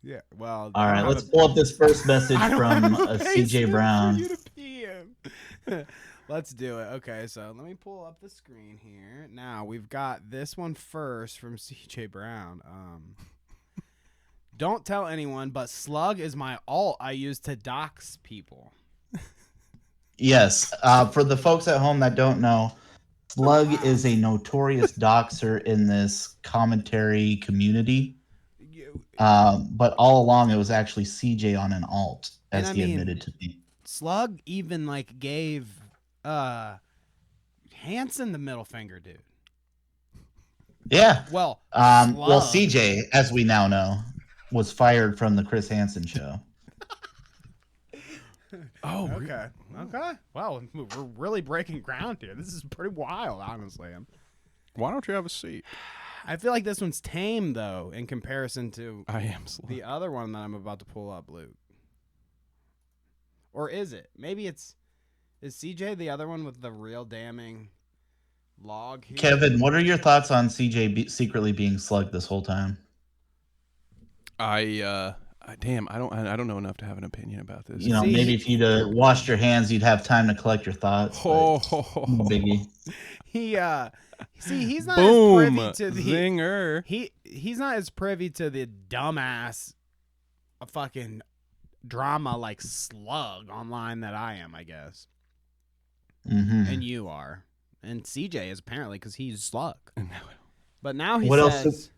Yeah. Well. All I right, don't let's have pull up this first message I don't from have a CJ basement Brown. For you to pee in. Let's do it. Okay, so let me pull up the screen here. Now we've got this one first from CJ Brown. Don't tell anyone, but Slug is my alt I use to dox people. Yes, for the folks at home that don't know, Slug is a notorious doxer in this commentary community. But all along, it was actually CJ on an alt, And as I he mean- admitted to me. Slug even like gave Hanson the middle finger, dude. Yeah. Well, Well, Slug- CJ, as we now know, was fired from the Chris Hansen show. Oh, Okay. Okay. Well, we're really breaking ground here. This is pretty wild, honestly. Why don't you have a seat? I feel like this one's tame though in comparison to I am slow. the other one that I'm about to pull up, Luke. Or is it? Maybe is CJ the other one with the real damning log here? Kevin, what are your thoughts on CJ secretly being slugged this whole time? Damn, I don't know enough to have an opinion about this. You know, See- maybe if you'd washed your hands, you'd have time to collect your thoughts. but Biggie. He he's not Boom, as privy to the zinger. he's not as privy to the dumbass fucking drama like Slug online that I am, I guess. Mhm. And you are. And CJ is apparently because he's Slug. But now he What else says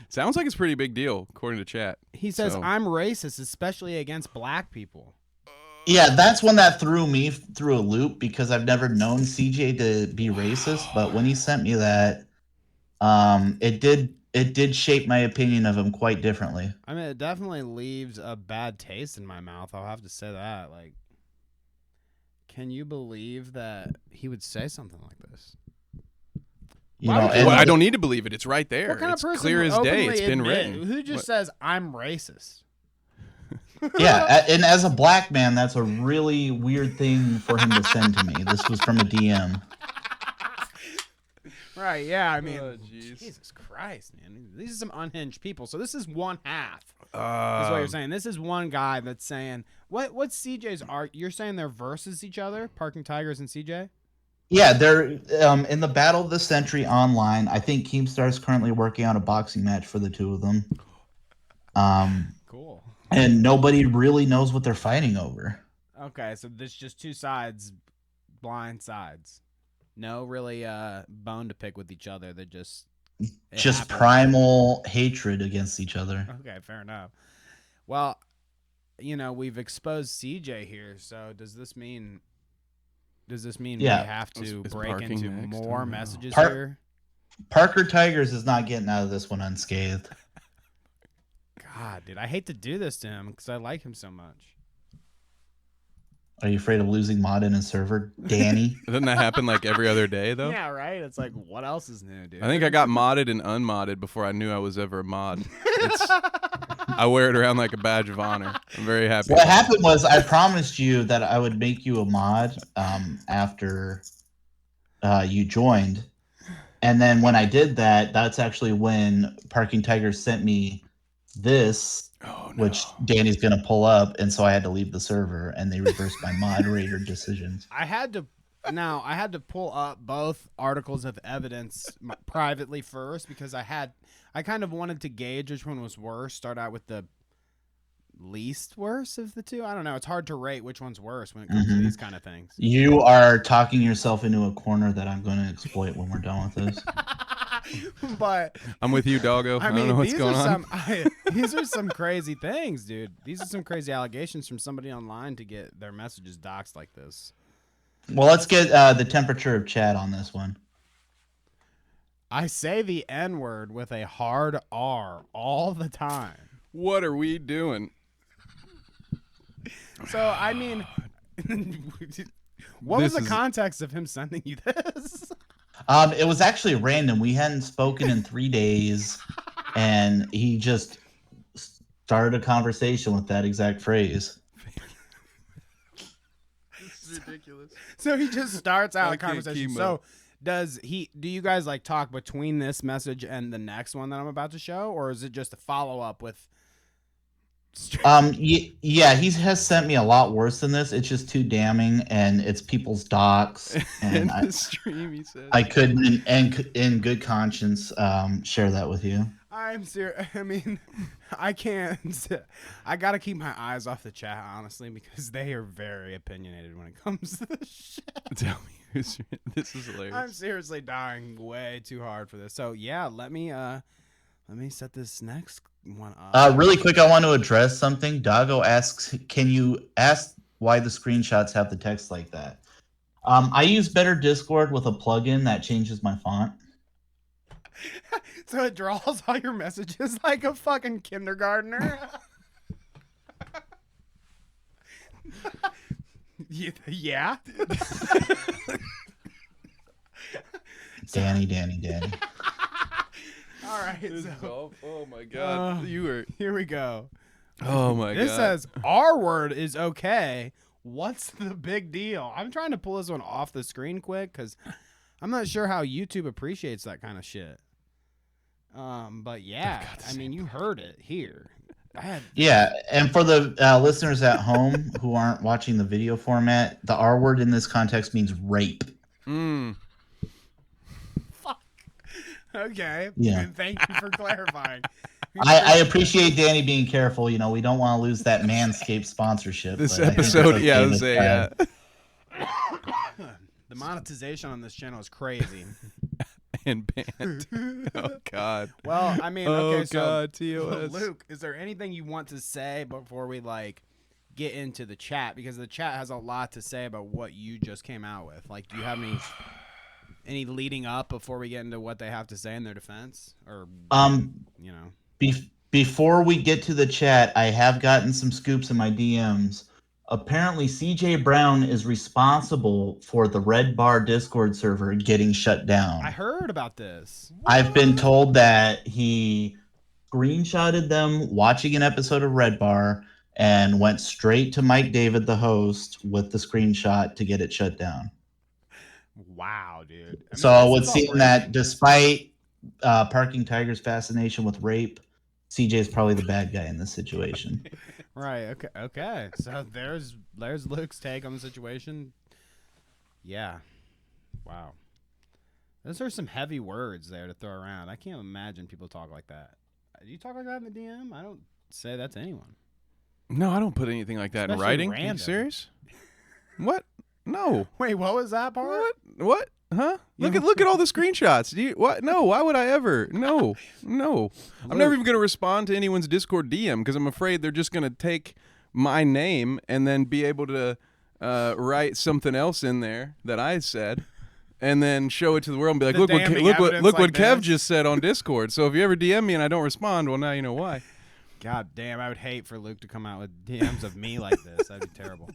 Sounds like it's a pretty big deal, according to chat. he says So- I'm racist, especially against black people. Yeah, that's one that threw me through a loop because I've never known CJ to be racist. But when he sent me that, it did shape my opinion of him quite differently. I mean, it definitely leaves a bad taste in my mouth. I'll have to say that. Like, can you believe that he would say something like this? You Why know, would you- and Well, I don't need to believe it. It's right there. What kind It's of person clear would as day. openly It's been admit- written. Who just What- says I'm racist? yeah, and as a black man, that's a really weird thing for him to send to me. This was from a DM. Right? Yeah. I mean, Oh, jeez. Jesus Christ, man. These are some unhinged people. So this is one half. Is what Um, you're saying. This is one guy that's saying what's CJ's art? You're saying they're versus each other, Parking Tigers and CJ. Yeah, they're in the Battle of the Century online. I think Keemstar is currently working on a boxing match for the two of them. Cool. And nobody really knows what they're fighting over. Okay, so there's just two sides, blind sides. No really bone to pick with each other. They're just it Just happens. primal hatred against each other. Okay, fair enough. Well, we've exposed CJ here, so does this mean Yeah. we have to Is break Parking into next? I more don't know. messages Par- here? Parker Tigers is not getting out of this one unscathed. God, dude, I hate to do this to him because I like him so much. Are you afraid of losing mod in his server, Danny? Doesn't that happen like every other day, though? Yeah, right? It's like, what else is new, dude? I think I got modded and unmodded before I knew I was ever a mod. I wear it around like a badge of honor. I'm very happy. What happened was I promised you that I would make you a mod after you joined. And then when I did that, that's actually when Parking Tigers sent me this, Oh, no. which Danny's going to pull up. And so I had to leave the server and they reversed my moderator decisions. I had to pull up both articles of evidence privately first because I kind of wanted to gauge which one was worse. Start out with the least worst of the two. I don't know. It's hard to rate which one's worse when it comes to Mhm. these kind of things. You are talking yourself into a corner that I'm going to exploit when we're done with this. But I'm with you, doggo. I, I mean, don't know what's these going are on. these are some crazy things, dude. These are some crazy allegations from somebody online to get their messages doxed like this. Well, let's get the temperature of chat on this one. I say the N word with a hard R all the time. What are we doing? So, I mean, what was This the is- context of him sending you this? It was actually random. We hadn't spoken in 3 days, and he just started a conversation with that exact phrase. This is ridiculous. So he just starts out I a can't conversation. keep So up. do you guys like talk between this message and the next one that I'm about to show, or is it just a follow up with? Yeah, he has sent me a lot worse than this. It's just too damning, and it's people's docs, In and the stream, he said. I couldn't, in good conscience, share that with you. I'm serious. I mean, I can't. I gotta keep my eyes off the chat, honestly, because they are very opinionated when it comes to this shit. Tell me who's. This is hilarious. I'm seriously dying way too hard for this. So yeah, let me set this next one up. Really quick, I want to address something. Doggo asks, can you ask why the screenshots have the text like that? I use Better Discord with a plugin that changes my font. So it draws all your messages like a fucking kindergartner. Yeah. Danny. All right. This is So, all, oh my god, you were. here we go. Oh my This god. says R word is okay. What's the big deal? I'm trying to pull this one off the screen quick because I'm not sure how YouTube appreciates that kind of shit. But yeah, got the I mean, you heard it here. Yeah, and for the listeners at home who aren't watching the video format, the R word in this context means rape. Fuck. Okay. Yeah. Thank you for clarifying. I appreciate Danny being careful. You know, we don't want to lose that Manscaped sponsorship. This but I think it's episode, okay yeah, to it was a. The monetization on this channel is crazy. And banned. Oh god. Well, I mean, Oh okay, so god, TOS. Luke, is there anything you want to say before we like get into the chat? Because the chat has a lot to say about what you just came out with. Like, do you have any leading up before we get into what they have to say in their defense? Or you know. Before we get to the chat, I have gotten some scoops in my DMs. Apparently, CJ Brown is responsible for the Red Bar Discord server getting shut down. I heard about this. I've been told that he screenshotted them watching an episode of Red Bar and went straight to Mike David, the host, with the screenshot to get it shut down. Wow, dude. I mean, So this it would is all seem breaking. that despite Parking Tiger's fascination with rape, CJ is probably the bad guy in this situation. Right. Okay. So there's Luke's take on the situation. Yeah. Wow. Those are some heavy words there to throw around. I can't imagine people talk like that. Do you talk like that in the DM? I don't say that to anyone. No, I don't put anything like that in Especially writing. Are random. you serious? What? No. Wait, what was that part? What? Huh? Look at all the screenshots. Do you, what? No. Why would I ever? No. I'm never even gonna respond to anyone's Discord DM because I'm afraid they're just gonna take my name and then be able to write something else in there that I said, and then show it to the world and be like, The look damning what evidence like Kev this. just said on Discord. So if you ever DM me and I don't respond, well, now you know why. God damn, I would hate for Luke to come out with DMs of me like this. That'd be terrible.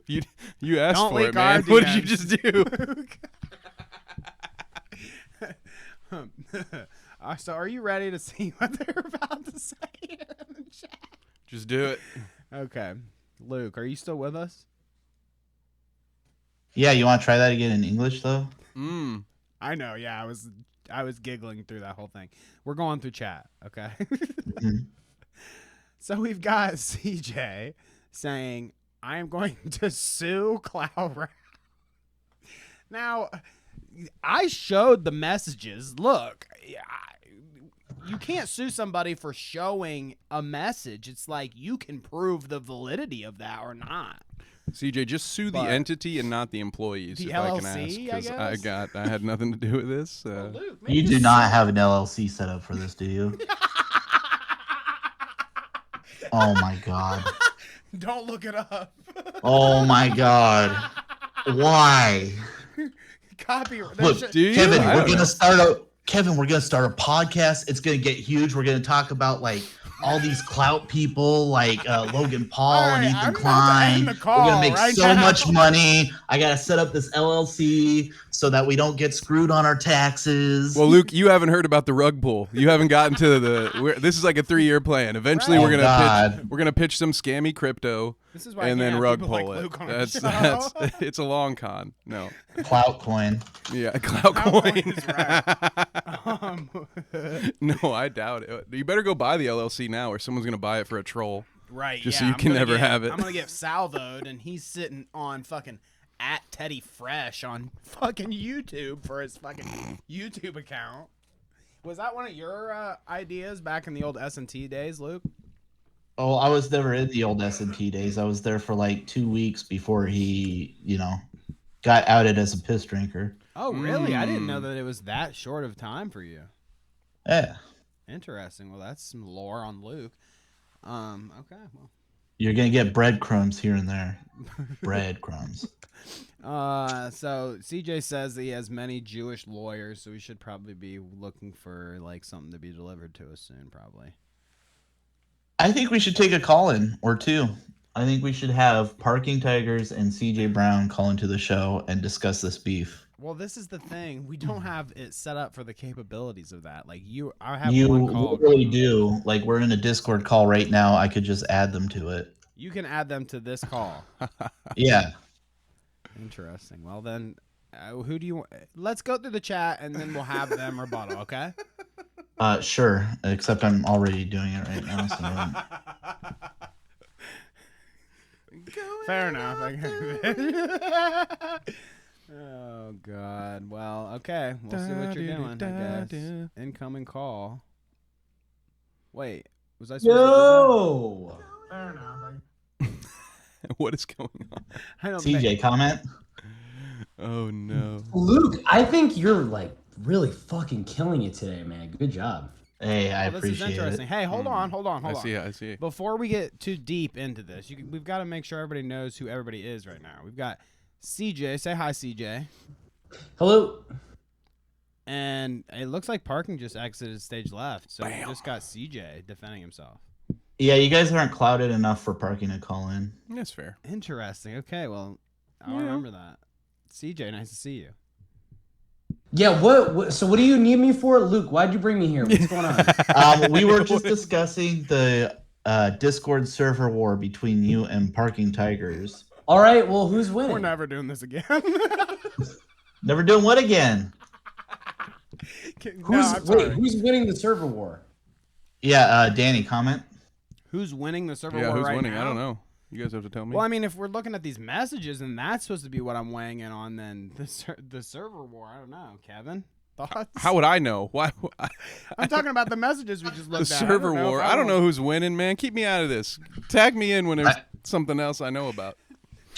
You asked Don't for leak it, man. our What did you DMs. just do? So are you ready to see what they're about to say in the chat? Just do it. Okay. Luke, are you still with us? Yeah, you want to try that again in English, though? I know, yeah. I was giggling through that whole thing. We're going through chat, okay? Mhm. So we've got CJ saying, I am going to sue Clout. Now, I showed the messages. Look, you can't sue somebody for showing a message. It's like you can prove the validity of that or not. CJ, just sue the But- entity and not the employees. The if I can LLC, ask, I 'cause guess? I had nothing to do with this. Luke, maybe You do just not have an LLC set up for this, do you? Oh my god. Don't look it up. Oh my god. Why? Copy. Look, Do you? Kevin, I we're don't gonna know. start a podcast. It's gonna get huge. We're gonna talk about like all these clout people, like Logan Paul All and right, Ethan I'm about to Klein. end the We're call gonna make right so now. much money. I gotta set up this LLC so that we don't get screwed on our taxes. Well, Luke, you haven't heard about the rug pull. You haven't gotten to this is like a 3-year plan. Eventually, Right. we're Oh, gonna God. pitch. We're gonna pitch some scammy crypto, This is why and I then can't have rug people pull like it. Luke on our That's show. it's a long con. No, Clout coin. yeah, cloud Clout coin. coin is right. No, I doubt it. You better go buy the LLC now, or someone's gonna buy it for a troll. Right. Just yeah, so you I'm can gonna never get- have it. I'm gonna get salvoed, and he's sitting on fucking at Teddy Fresh on fucking YouTube for his fucking YouTube account. Was that one of your ideas back in the old S&T days, Luke? Oh, I was never in the old S&T days. I was there for like 2 weeks before he, got outed as a piss drinker. Oh, really? I didn't know that it was that short of time for you. Yeah. Interesting. Well, that's some lore on Luke. Okay. Well. You're gonna get breadcrumbs here and there. Breadcrumbs. So CJ says that he has many Jewish lawyers, so we should probably be looking for like something to be delivered to us soon, probably. I think we should take a call in or two. I think we should have Parking Tigers and CJ Brown call into the show and discuss this beef. Well, this is the thing. We don't have it set up for the capabilities of that. Like I have You one call. really do. Like we're in a Discord call right now. I could just add them to it. You can add them to this call. Yeah. Interesting. Well, then, who do you want? Let's go through the chat and then we'll have them rebuttal, okay? Sure. Except I'm already doing it right now. So Fair enough. Oh, God. Well, okay. We'll see what you're doing, I guess. Incoming call. Wait. Was I supposed Yo! Fair enough. What is going on? I don't CJ, comment. Oh no, Luke, I think you're like really fucking killing it today, man. Good job. Hey, I This is appreciate interesting. it. Hey, hold on. I see. I see. Before we get too deep into this, we've got to make sure everybody knows who everybody is right now. We've got CJ. Say hi, CJ. Hello. And it looks like Parking just exited stage left, so we just got CJ defending himself. Yeah, you guys aren't clouded enough for Parking to call in. That's fair. Interesting. Okay, well, I'll remember that. CJ, nice to see you. Yeah, so what do you need me for? Luke, why'd you bring me here? What's going on? We were just discussing the Discord server war between you and Parking Tigers. All right, well, who's winning? We're never doing this again. Never doing what again? Who's winning the server war? Yeah, Danny, comment. Who's winning the server Yeah, war who's right winning? now? I don't know. You guys have to tell me. Well, I mean, if we're looking at these messages and that's supposed to be what I'm weighing in on, then the server war, I don't know. Kevin, thoughts? How would I know? Why? I'm talking about the messages we just The looked at. server war. I don't know who's winning, man. Keep me out of this. Tag me in when there's something else I know about.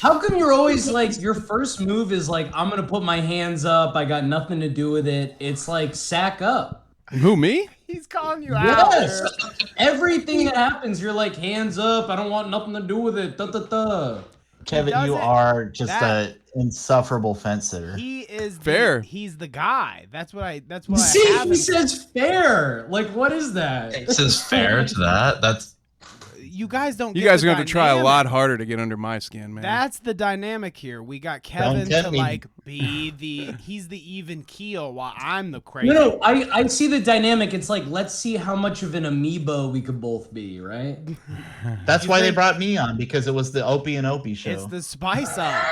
How come you're always like, your first move is like, I'm going to put my hands up. I got nothing to do with it. It's like, sack up. Who, me? He's calling you out. Yes. There. Everything that happens, you're like, hands up. I don't want nothing to do with it. Da, da, da. Kevin, you doesn't- are just an insufferable fence sitter. He is Fair. He's the guy. That's what I See, have he him. says fair. Like, what is that? This is fair to that. That's You guys don't. You get guys the are going to have to try a dynamic. lot harder to get under my skin, man. That's the dynamic here. We got Kevin tempt to me. like be he's the even keel while I'm the crazy. No, I see the dynamic. It's like, let's see how much of an amiibo we could both be, right? That's why they brought me on, because it was the Opie and Opie show. It's the spice up.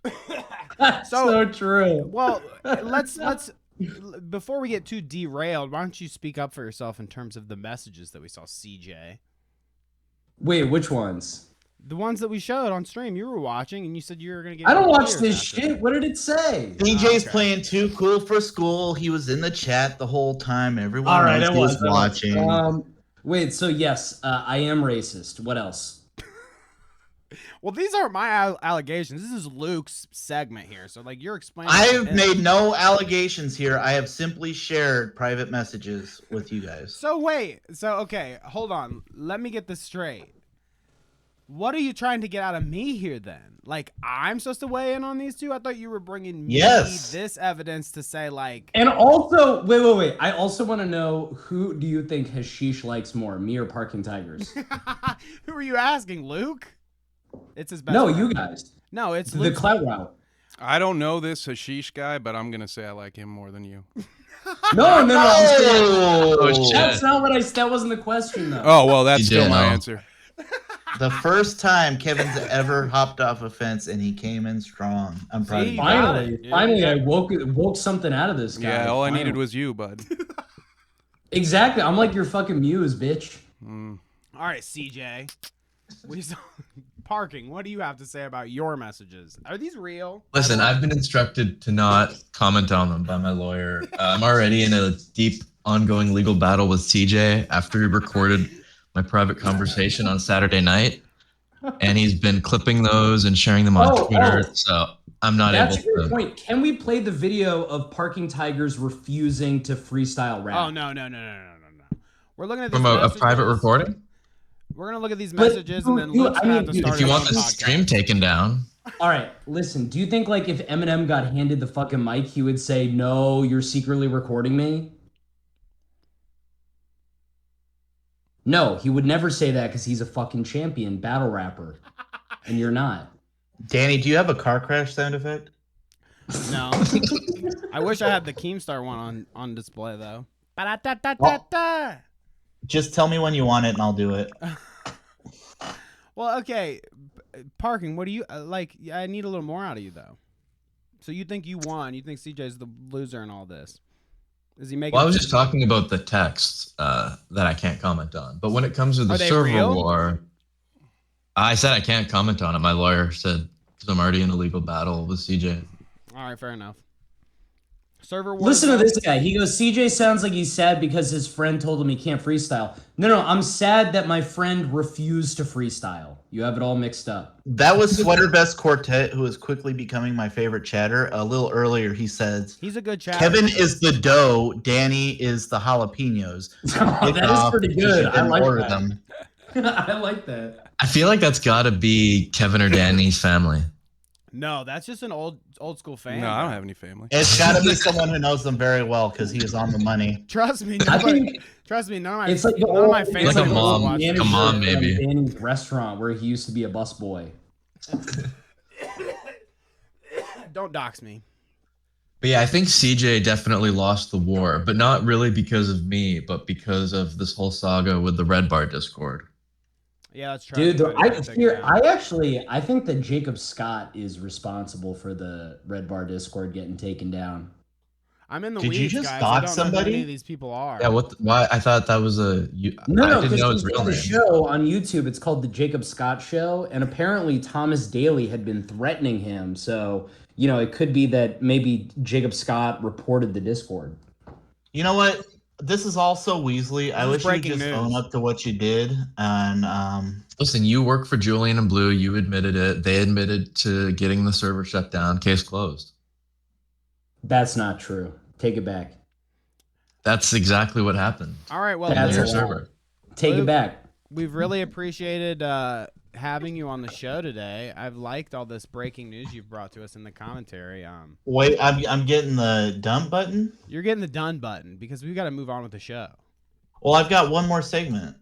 Okay? So true. Well, let's before we get too derailed, why don't you speak up for yourself in terms of the messages that we saw, CJ? Wait, which ones? The ones that we showed on stream, you were watching, and you said you were gonna get. I don't watch beers this after. shit. What did it say? DJ's Okay. playing too cool for school. He was in the chat the whole time. Everyone All right, knows I he was was watching. Wait, so yes, I am racist. What else? Well, these aren't my allegations. This is Luke's segment here. So, like, you're explaining. I to have him. made no allegations here. I have simply shared private messages with you guys. So wait. So okay, hold on. Let me get this straight. What are you trying to get out of me here then? Like, I'm supposed to weigh in on these two? I thought you were bringing me this evidence to say, like... And also, wait. I also want to know, who do you think Hashish likes more, me or Parking Tigers? Who are you asking, Luke? It's his best No, friend. you guys. No, it's the Luke's Clout route. I don't know this Hashish guy, but I'm gonna say I like him more than you. No. I'm saying, Oh, shit. that's not what that wasn't the question, though. Oh, well, that's You still did my know. answer. The first time Kevin's ever hopped off a fence and he came in strong. I'm proud of See, you. got it, Finally, dude. I woke something out of this guy. Yeah, all I needed Finally. was you, bud. Exactly. I'm like your fucking muse, bitch. All right, CJ. Parking, what do you have to say about your messages? Are these real? Listen, I've been instructed to not comment on them by my lawyer. I'm already in a deep, ongoing legal battle with CJ after he recorded my private conversation on Saturday night, and he's been clipping those and sharing them on Twitter. So I'm not That's a able great to. point. Can we play the video of Parking Tigers refusing to freestyle rap? Oh, no. We're looking at these From a messages. private recording? We're going to look at these But messages and then you- Luke's I going to mean, have to start If you his want own the podcast. stream taken down, All right, listen. Do you think like if Eminem got handed the fucking mic, he would say, "No, you're secretly recording me"? No, he would never say that because he's a fucking champion battle rapper, and you're not. Danny, do you have a car crash sound effect? No. I wish I had the Keemstar one on display, though. Ba-da-da-da-da-da. Just tell me when you want it and I'll do it. Well, okay. Parking, what do you like? I need a little more out of you, though. So you think you won? You think CJ's the loser in all this? Is he making? well, I was just talking about the texts that I can't comment on. But when it comes to the Are they server real? war, I said I can't comment on it. My lawyer said because I'm already in a legal battle with CJ. All right, fair enough. Server war. Listen to this guy. He goes, CJ sounds like he's sad because his friend told him he can't freestyle. No, I'm sad that my friend refused to freestyle. You have it all mixed up. That was Sweater Vest Quartet, who is quickly becoming my favorite chatter. A little earlier, he says, He's a good chatter. Kevin is the dough, Danny is the jalapenos. Oh, that is pretty good. I like order that. them. I like that. I feel like that's got to be Kevin or Danny's family. No, that's just an old school fan. No, I don't have any family. It's got to be someone who knows them very well because he is on the money. Trust me. I Nobody, think trust me. None of my it's like the none of my old, family Like a members mom. watch Like this. a mom, manager maybe. of Danny's restaurant where he used to be a busboy. Don't dox me. But yeah, I think CJ definitely lost the war, but not really because of me, but because of this whole saga with the Red Bar Discord. Yeah, that's true. Dude, I I think that Jacob Scott is responsible for the Red Bar Discord getting taken down. I'm in the Did you weeds, just guys. dox I don't know who somebody? any of these people are. Yeah, why? I thought that was I No, didn't know his because real the name. show on YouTube, it's called the Jacob Scott Show, and apparently Thomas Daly had been threatening him. So, it could be that maybe Jacob Scott reported the Discord. You know what? This is also Weasley. I This is wish you would breaking just news. own up to what you did. And Listen, you work for Julian and Blue. You admitted it. They admitted to getting the server shut down. Case closed. That's not true. Take it back. That's exactly what happened. All right, well, That's Their a lie. server. Take Luke, it back. we've really appreciated having you on the show today. I've liked all this breaking news you've brought to us in the commentary. wait, I'm getting the dump button. You're getting the done button because we've got to move on with the show. Well, I've got one more segment.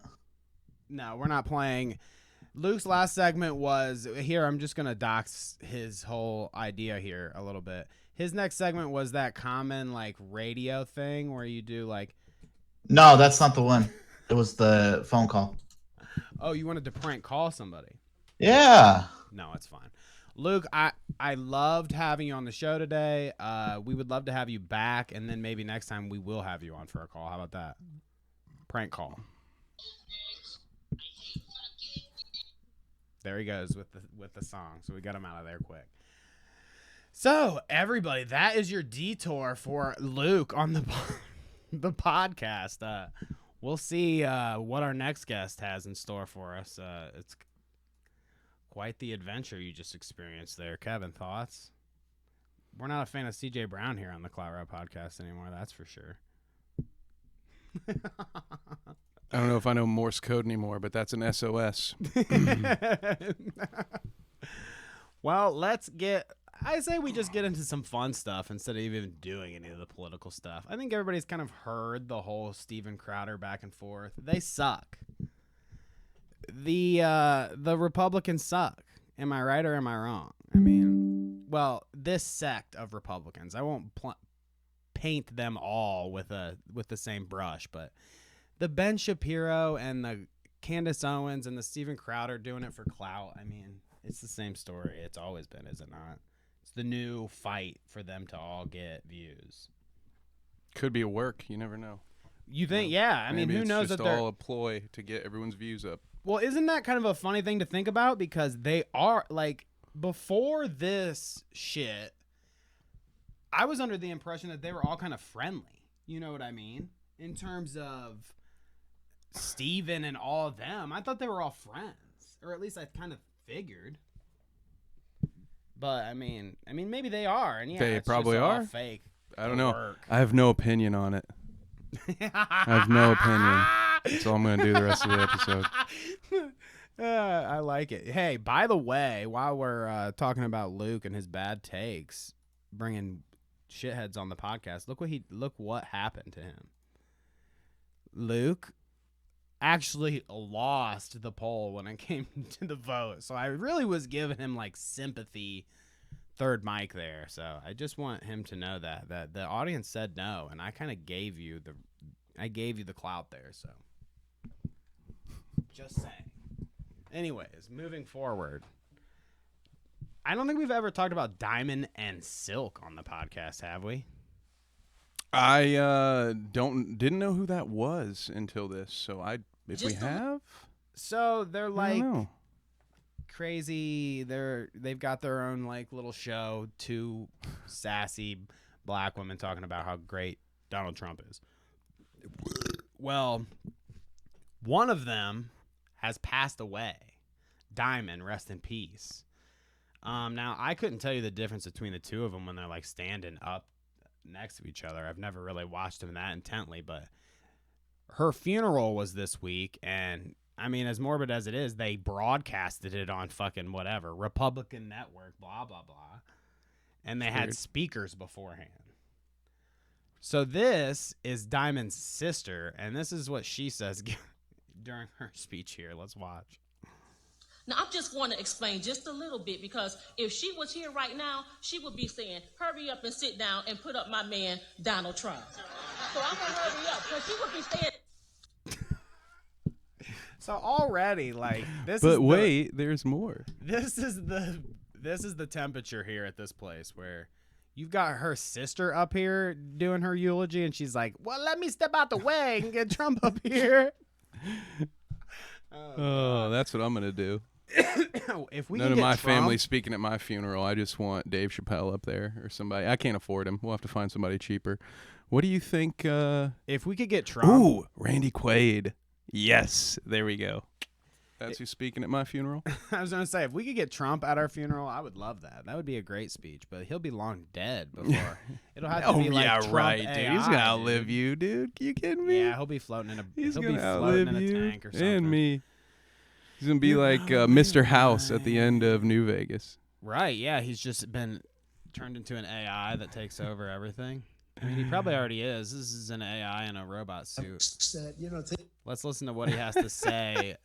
No, we're not playing. Luke's last segment was here. I'm just gonna dox his whole idea here a little bit. His next segment was that common radio thing where you do No, that's not the one. It was the phone call. oh, you wanted to prank call somebody. Yeah. No, it's fine. Luke, I loved having you on the show today. We would love to have you back, and then maybe next time we will have you on for a call. How about that? Prank call. There he goes with the song. So we got him out of there quick. So everybody, that is your detour for Luke on the podcast. we'll see what our next guest has in store for us. It's quite the adventure you just experienced there. Kevin, thoughts? We're not a fan of CJ Brown here on the Clout podcast anymore, that's for sure. I don't know if I know Morse code anymore, but that's an SOS. Well, I say we just get into some fun stuff instead of even doing any of the political stuff. I think everybody's kind of heard the whole Steven Crowder back and forth. They suck. The Republicans suck. Am I right or am I wrong? I mean, well, this sect of Republicans. I won't paint them all with the same brush, but the Ben Shapiro and the Candace Owens and the Steven Crowder doing it for clout. I mean, it's the same story. It's always been, is it not? It's the new fight for them to all get views. Could be a work. You never know. You think? Yeah. I mean, Maybe who knows it's that just they're all a ploy to get everyone's views up. Well, isn't that kind of a funny thing to think about? Because they are, like, before this shit, I was under the impression that they were all kind of friendly. You know what I mean? In terms of Steven and all of them. I thought they were all friends. Or at least I kind of figured. But, I mean, maybe they are. And yeah, They it's probably just all are. fake. I don't know. Work. I have no opinion on it. I have no opinion. That's all I'm going to do the rest of the episode. I like it. Hey, by the way, while we're talking about Luke and his bad takes, bringing shitheads on the podcast, look what happened to him. Luke actually lost the poll when it came to the vote, so I really was giving him like sympathy, third mic there. So I just want him to know that the audience said no, and I kind of gave you the clout there. So just saying. Anyways, moving forward. I don't think we've ever talked about Diamond and Silk on the podcast, have we? I didn't know who that was until this. So if we have, so they're I like don't know. crazy. They've got their own like little show. Two sassy black women talking about how great Donald Trump is. Well, one of them has passed away. Diamond, rest in peace. Now I couldn't tell you the difference between the two of them when they're like standing up next to each other. I've never really watched them that intently, but her funeral was this week, and I mean, as morbid as it is, they broadcasted it on fucking whatever, Republican network, blah, blah, blah. And they had speakers beforehand. So this is Diamond's sister, and this is what she says during her speech here. Let's watch. Now, I just want to explain just a little bit, because if she was here right now, she would be saying, hurry up and sit down and put up my man, Donald Trump. So I'm going to hurry up, because she would be saying... So already, like, this But is wait, there's more. This is the temperature here at this place where you've got her sister up here doing her eulogy, and she's like, well, let me step out the way and get Trump up here. Oh, that's what I'm going to do. If we None can of get my Trump, family speaking at my funeral. I just want Dave Chappelle up there or somebody. I can't afford him. We'll have to find somebody cheaper. What do you think? If we could get Trump. Ooh, Randy Quaid. Yes, there we go. That's who's speaking at my funeral. I was going to say, if we could get Trump at our funeral, I would love that. That would be a great speech, but he'll be long dead before. It'll have to be like Trump right, AI, dude. He's going to outlive you, dude. You kidding me? Yeah, he'll be floating in a He's he'll gonna be floating outlive in a you tank or something. and me. He's going to be like Mr. House at the end of New Vegas. Right, yeah, he's just been turned into an AI that takes over everything. I mean, he probably already is. This is an AI in a robot suit. Let's listen to what he has to say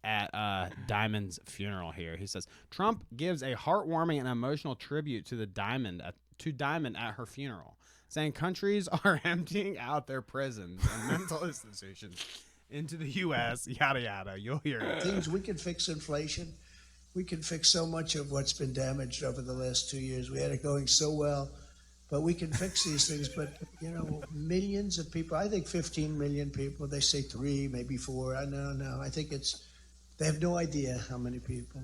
at Diamond's funeral here. He says, Trump gives a heartwarming and emotional tribute to Diamond at her funeral, saying countries are emptying out their prisons and mental institutions into the U.S., yada, yada. You'll hear it. Things we can fix inflation. We can fix so much of what's been damaged over the last 2 years. We had it going so well, but we can fix these things. But, you know, millions of people, I think 15 million people, they say 3, maybe 4. I know, no. I think they have no idea how many people.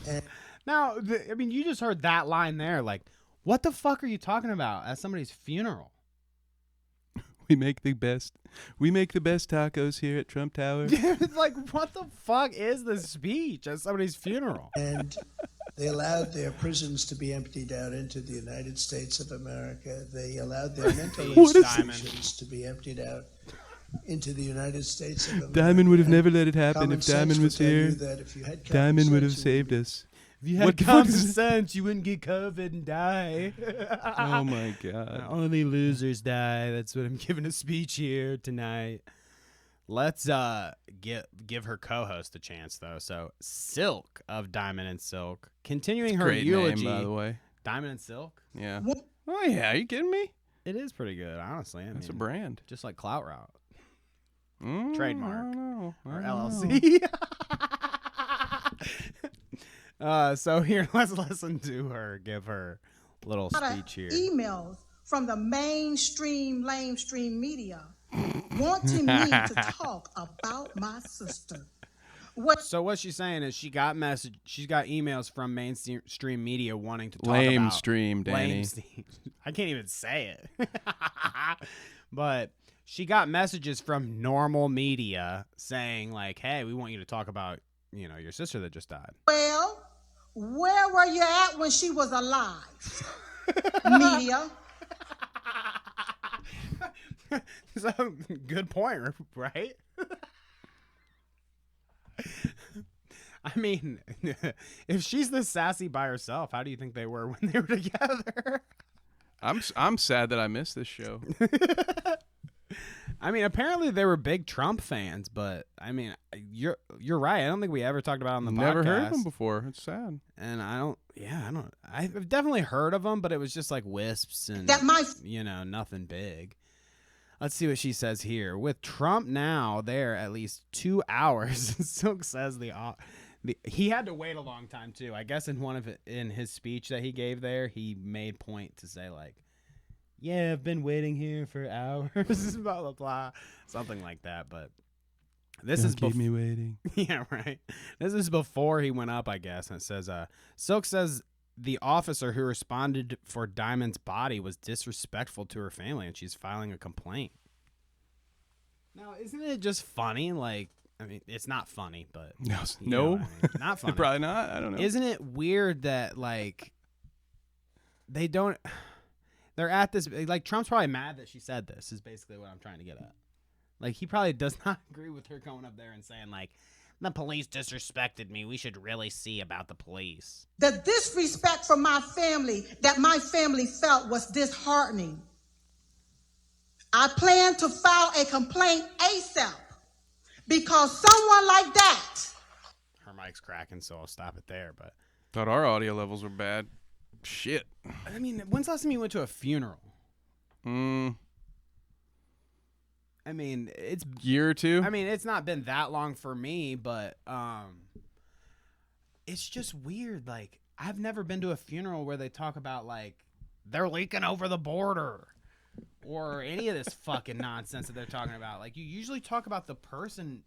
And now, I mean, you just heard that line there. Like, what the fuck are you talking about at somebody's funeral? We make the best tacos here at Trump Tower. It's like, what the fuck is this speech at somebody's funeral? And they allowed their prisons to be emptied out into the United States of America. They allowed their mental institutions to be emptied out into the United States of America. Diamond would have never let it happen Common if sense Diamond would was tell you here. that if you had common Diamond would have sense, saved us. If you What had the fuck common is- sense, you wouldn't get COVID and die. Oh my god. Only losers die. That's what I'm giving a speech here tonight. Let's give her co-host a chance though. So Silk of Diamond and Silk, continuing her Great eulogy. name, by the way. Diamond and Silk. Yeah. Oh yeah, are you kidding me? It is pretty good, honestly. That's a brand. just like Clout Route. I Trademark. don't know. Or I don't know. LLC. So here, let's listen to her give her little lot of speech here. emails from the mainstream, lamestream media wanting me to talk about my sister. So what she's saying is she's got emails from mainstream media wanting to talk Lame about stream, Danny. I can't even say it. But she got messages from normal media saying like, "Hey, we want you to talk about, your sister that just died." Well, where were you at when she was alive? Media. So, good point, right? I mean, if she's this sassy by herself, how do you think they were when they were together? I'm sad that I missed this show. I mean, apparently they were big Trump fans, but I mean, you're right. I don't think we ever talked about it on the podcast. Never heard of them before. It's sad. And I've definitely heard of them, but it was just like wisps and nothing big. Let's see what she says here. With Trump now there at least 2 hours, Silk says he had to wait a long time too. I guess in his speech that he gave there, he made point to say like, "Yeah, I've been waiting here for hours," blah blah blah, something like that. But this is keep me waiting. Yeah, right. This is before he went up, I guess. And it says, Silk says the officer who responded for Diamond's body was disrespectful to her family, and she's filing a complaint. Now, isn't it just funny? Like, I mean, it's not funny, but no, not funny. Probably not. I don't know. Isn't it weird that like they don't? They're at this. Like, Trump's probably mad that she said this. Is basically what I'm trying to get at. Like, he probably does not agree with her going up there and saying like, "The police disrespected me. We should really see about the police." The disrespect from my family that my family felt was disheartening. I plan to file a complaint ASAP because someone like that. Her mic's cracking, so I'll stop it there. But thought our audio levels were bad. Shit. I mean, when's the last time you went to a funeral? I mean, it's year or two. I mean, it's not been that long for me, but it's just weird. Like, I've never been to a funeral where they talk about like they're leaking over the border or any of this fucking nonsense that they're talking about. Like, you usually talk about the person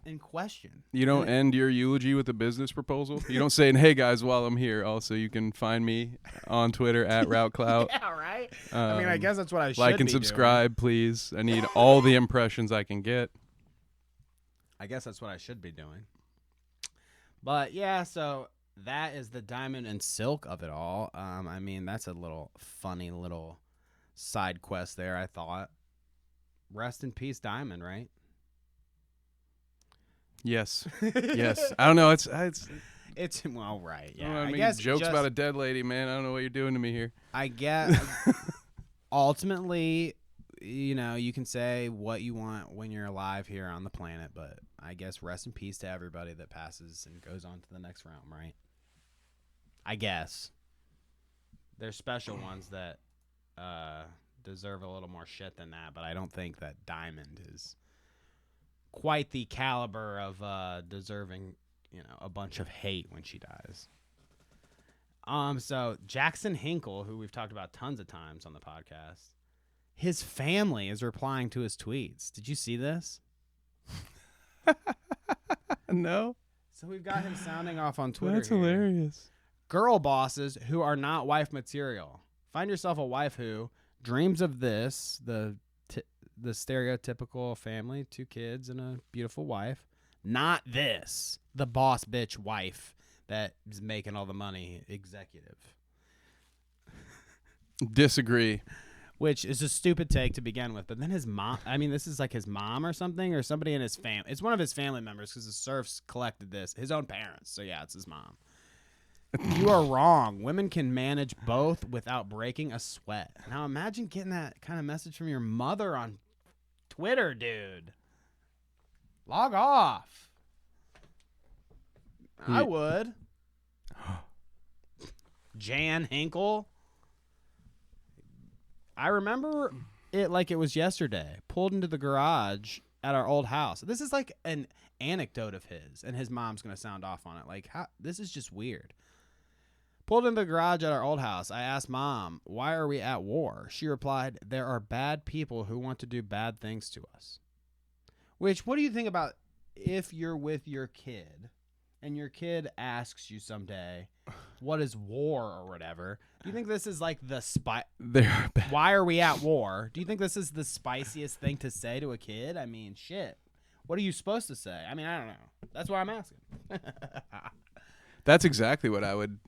in question. You don't end your eulogy with a business proposal. You don't say, "Hey guys, while I'm here, also you can find me on Twitter at RouteClout." Yeah, right. I mean, I guess that's what I should like and be subscribe, please. I need all the impressions I can get. I guess that's what I should be doing. But yeah, so that is the Diamond and Silk of it all. I mean, that's a little funny little side quest there, I thought. Rest in peace, Diamond, right? Yes. Yes. I don't know. It's well, right. I don't know, Yeah. I making guess jokes just, about a dead lady, man. I don't know what you're doing to me here. I guess ultimately, you can say what you want when you're alive here on the planet, but I guess rest in peace to everybody that passes and goes on to the next realm, right? I guess. There's special ones that deserve a little more shit than that, but I don't think that Diamond is quite the caliber of deserving, a bunch of hate when she dies. So Jackson Hinkle, who we've talked about tons of times on the podcast, his family is replying to his tweets. Did you see this? No. So we've got him sounding off on Twitter. That's here. hilarious. Girl bosses who are not wife material. Find yourself a wife who dreams of this, the the stereotypical family, 2 kids and a beautiful wife. Not this, the boss bitch wife that is making all the money, executive. Disagree. Which is a stupid take to begin with. But then his mom, I mean, this is like his mom or something, or somebody in his family. It's one of his family members because the serfs collected this. His own parents. So yeah, it's his mom. You are wrong. Women can manage both without breaking a sweat. Now imagine getting that kind of message from your mother on Twitter, dude. Log off. I would. Jan Hinkle. I remember it like it was yesterday. Pulled into the garage at our old house. This is like an anecdote of his, and his mom's going to sound off on it. Like, how, this is just weird. Pulled into the garage at our old house. I asked Mom, why are we at war? She replied, there are bad people who want to do bad things to us. Which, what do you think about if you're with your kid and your kid asks you someday, what is war or whatever? Do you think this is like the why are we at war? Do you think this is the spiciest thing to say to a kid? I mean, shit. What are you supposed to say? I mean, I don't know. That's why I'm asking. That's exactly what I would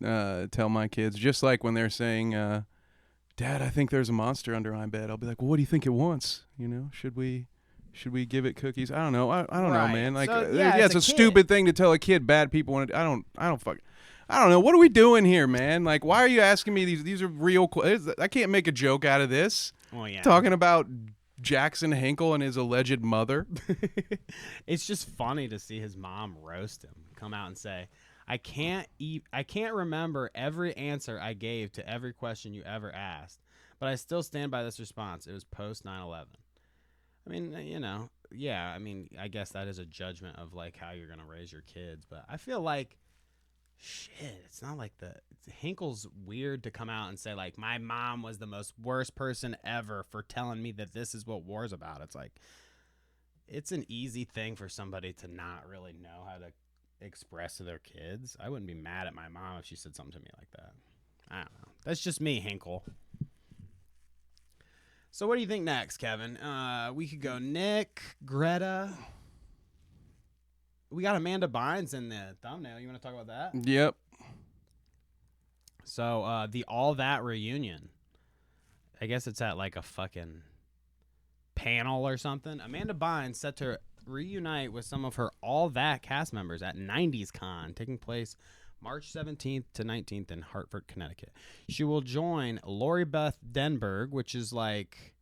tell my kids. Just like when they're saying, Dad, I think there's a monster under my bed. I'll be like, well, what do you think it wants? You know, should we give it cookies? I don't know. I don't know, man. Like, So, it's a stupid thing to tell a kid bad people want to. I don't know. What are we doing here, man? Like, why are you asking me these? These are real. I can't make a joke out of this. Well, yeah. Talking about Jackson Hinkle and his alleged mother. It's just funny to see his mom roast him. Come out and say, I can't remember every answer I gave to every question you ever asked, but I still stand by this response. It was post 9/11. I mean, you know, yeah, I mean, I guess that is a judgment of like how you're going to raise your kids, but I feel like shit, it's not like Hinkle's weird to come out and say like my mom was the most worst person ever for telling me that this is what war's about. It's like it's an easy thing for somebody to not really know how to express to their kids. I wouldn't be mad at my mom if she said something to me like that. I don't know. That's just me, Hinkle. So what do you think next, Kevin? We could go Nick, Greta. We got Amanda Bynes in the thumbnail. You want to talk about that? Yep. So the All That reunion. I guess it's at like a fucking panel or something. Amanda Bynes set to reunite with some of her All That cast members at 90s Con, taking place March 17th to 19th in Hartford, Connecticut. She will join Lori Beth Denberg, which is like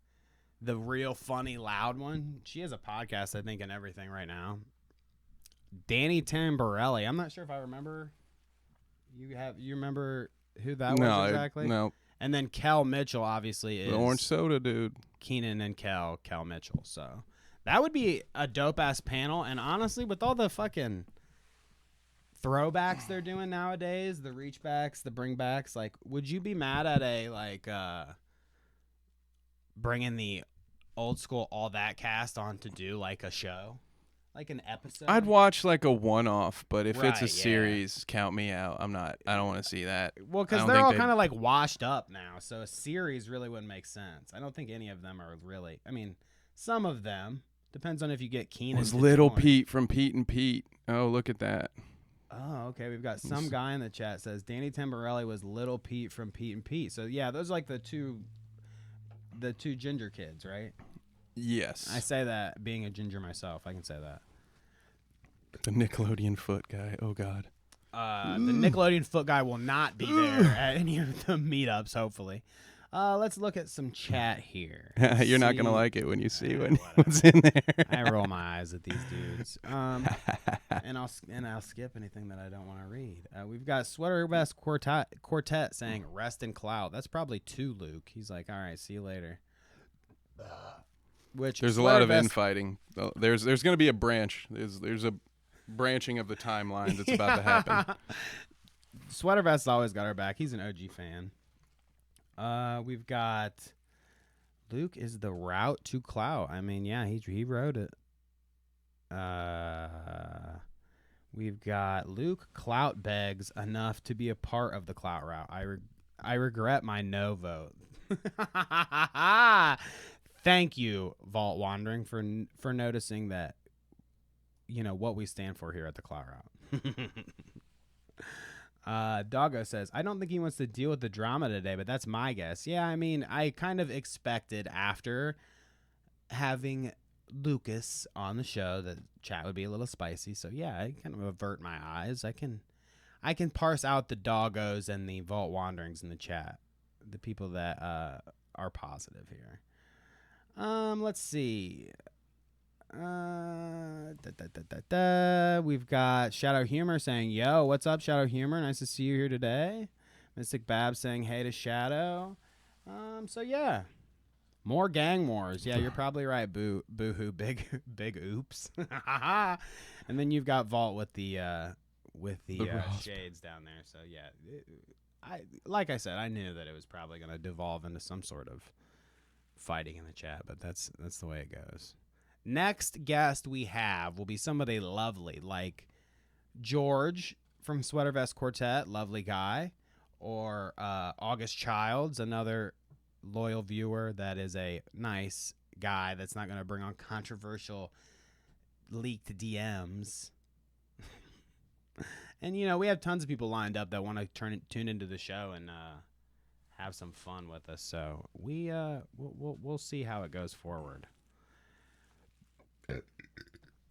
the real funny, loud one. She has a podcast, I think, and everything right now. Danny Tamborelli. I'm not sure if I remember. You remember who that was exactly? No. And then Kel Mitchell, obviously, is The orange soda dude. Keenan and Kel Mitchell. So that would be a dope ass panel. And honestly, with all the fucking throwbacks they're doing nowadays, the reach backs, the bring backs, like, would you be mad at a like bringing the old school All That cast on to do like a show? Like an episode? I'd watch like a one-off, but if it's a Right, series, count me out. I don't want to see that. Well, I because don't they're think all they- kind of like washed up now, so a series really wouldn't make sense. I don't think any of them are really. I mean, some of them depends on if you get Keenan. was to Little join. Pete from Pete and Pete. Oh, look at that. Oh, okay. We've got some guy in the chat says Danny Tamborelli was Little Pete from Pete and Pete. So yeah, those are like the two ginger kids, right? Yes. I say that being a ginger myself, I can say that. The Nickelodeon foot guy. Oh God. The Nickelodeon foot guy will not be there at any of the meetups, hopefully. Let's look at some chat here. You're not gonna like it when you see what's in there. I roll my eyes at these dudes. And I'll skip anything that I don't want to read. We've got Sweater Vest Quartet saying rest in Clout. That's probably to Luke. He's like, all right, see you later. Which There's a lot of infighting. There's going to be a branch. There's a branching of the timeline that's about to happen. Sweater Vest's always got our back. He's an OG fan. We've got Luke is the route to Clout. I mean, yeah, he wrote it. We've got Luke Clout begs enough to be a part of the Clout route. I regret my no vote. Thank you, Vault Wandering, for noticing that, what we stand for here at the Clout Route. Doggo says, I don't think he wants to deal with the drama today, but that's my guess. Yeah, I mean, I kind of expected after having Lucas on the show that chat would be a little spicy. So yeah, I kind of avert my eyes. I can parse out the doggos and the Vault Wanderings in the chat, the people that are positive here. Let's see. We've got Shadow Humor saying, yo, what's up, Shadow Humor? Nice to see you here today. Mystic Bab saying hey to Shadow. So yeah. More gang wars. Yeah, you're probably right. Boo-hoo, big oops. And then you've got Vault with the shades down there. So yeah, like I said, I knew that it was probably going to devolve into some sort of fighting in the chat, but that's the way it goes. Next guest we have will be somebody lovely, like George from Sweater Vest Quartet, lovely guy, or August Childs, another loyal viewer that is a nice guy that's not going to bring on controversial leaked DMs. And we have tons of people lined up that want to tune into the show and have some fun with us. So we'll see how it goes forward.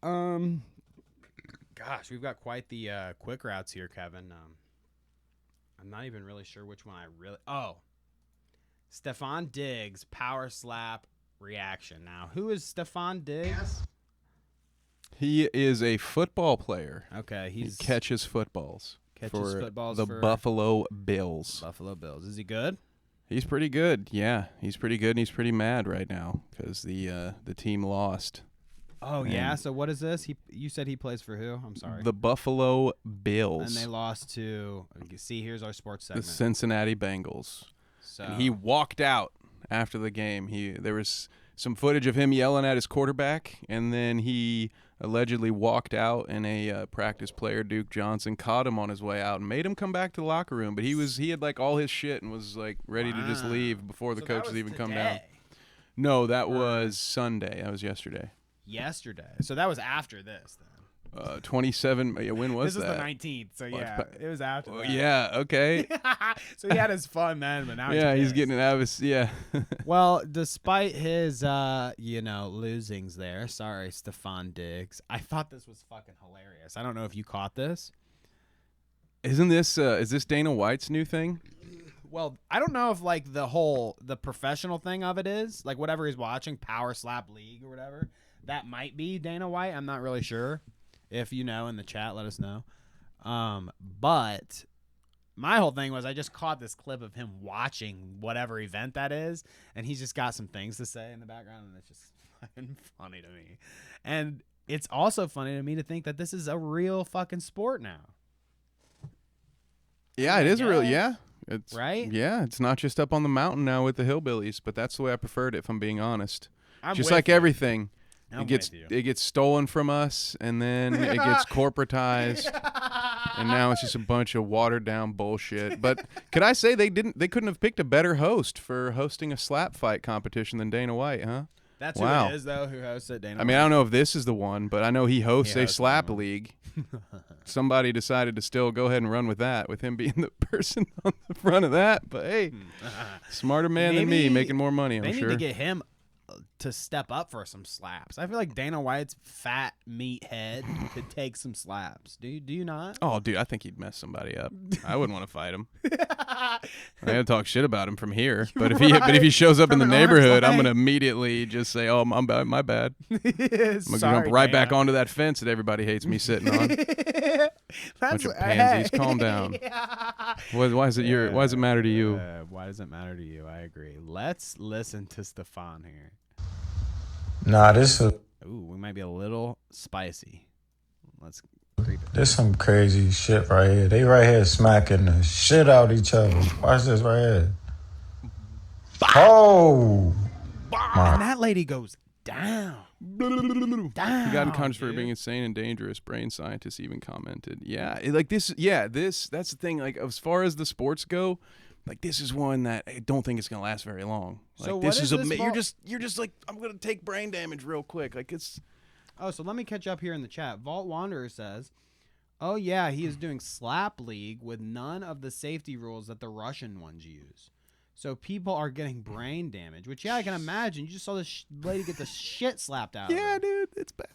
Gosh, we've got quite the quick routes here, Kevin. I'm not even really sure which one Stefan Diggs power slap reaction. Now, who is Stefan Diggs? He is a football player. Okay, he catches footballs. For the Buffalo Bills. Buffalo Bills. Is he good? He's pretty good. Yeah, he's pretty good, and he's pretty mad right now because the team lost. Oh, yeah? So what is this? You said he plays for who? I'm sorry. The Buffalo Bills. And they lost to, see, here's our sports segment. The Cincinnati Bengals. So. And he walked out after the game. There was some footage of him yelling at his quarterback, and then he allegedly walked out, and a practice player, Duke Johnson, caught him on his way out and made him come back to the locker room. But he had like all his shit and was like ready to just leave before the coaches even come down. No, that was Sunday. That was yesterday. So that was after this, then. 27. When was that? This was the 19th. So yeah, it was after that. Yeah. Okay. So he had his fun then, but now he's getting it out of his. Yeah. Well, despite his losings there, sorry, Stefan Diggs. I thought this was fucking hilarious. I don't know if you caught this. Isn't this is this Dana White's new thing? Well, I don't know if like the professional thing of it is like whatever he's watching, Power Slap League or whatever. That might be Dana White. I'm not really sure. If you know in the chat, let us know. But my whole thing was I just caught this clip of him watching whatever event that is, and he's just got some things to say in the background, and it's just fucking funny to me. And it's also funny to me to think that this is a real fucking sport now. Yeah, it is a real, yeah. It's, right? Yeah, it's not just up on the mountain now with the hillbillies, but that's the way I preferred it, if I'm being honest. Just like everything. It gets stolen from us, and then it gets corporatized, and now it's just a bunch of watered down bullshit. But could I say they couldn't have picked a better host for hosting a slap fight competition than Dana White, huh? That's who it is, though, who hosts it. Dana I mean, I don't know if this is the one, but I know he hosts a slap league. Somebody decided to still go ahead and run with that, with him being the person on the front of that. But hey, smarter man than me, making more money, I'm sure. They need to get him to step up for some slaps. I feel like Dana White's fat meat head could take some slaps. Do you not? Oh, dude, I think he'd mess somebody up. I wouldn't want to fight him. I gotta talk shit about him from here. But if he shows up in the neighborhood, I'm gonna immediately just say, "Oh, my bad." I'm gonna jump right back onto that fence that everybody hates me sitting on. Bunch of pansies. Calm down. Why does it matter to you? Why does it matter to you? I agree. Let's listen to Stefan here. Nah, we might be a little spicy. Let's creep it. This some crazy shit right here. They right here smacking the shit out each other. Watch this right here. Oh! And that lady goes down. He got in controversy for being insane and dangerous. Brain scientists even commented. Yeah, like this. Yeah, that's the thing. Like as far as the sports go, Like, this is one that I don't think it's gonna last very long. Like, So this what is is this you're just like, I'm gonna take brain damage real quick. Like, it's. Oh, so let me catch up here in the chat. Vault Wanderer says, "Oh yeah, he is doing slap league with none of the safety rules that the Russian ones use. So people are getting brain damage, which I can imagine. You just saw this lady get the shit slapped out. Yeah, of her. dude, it's bad."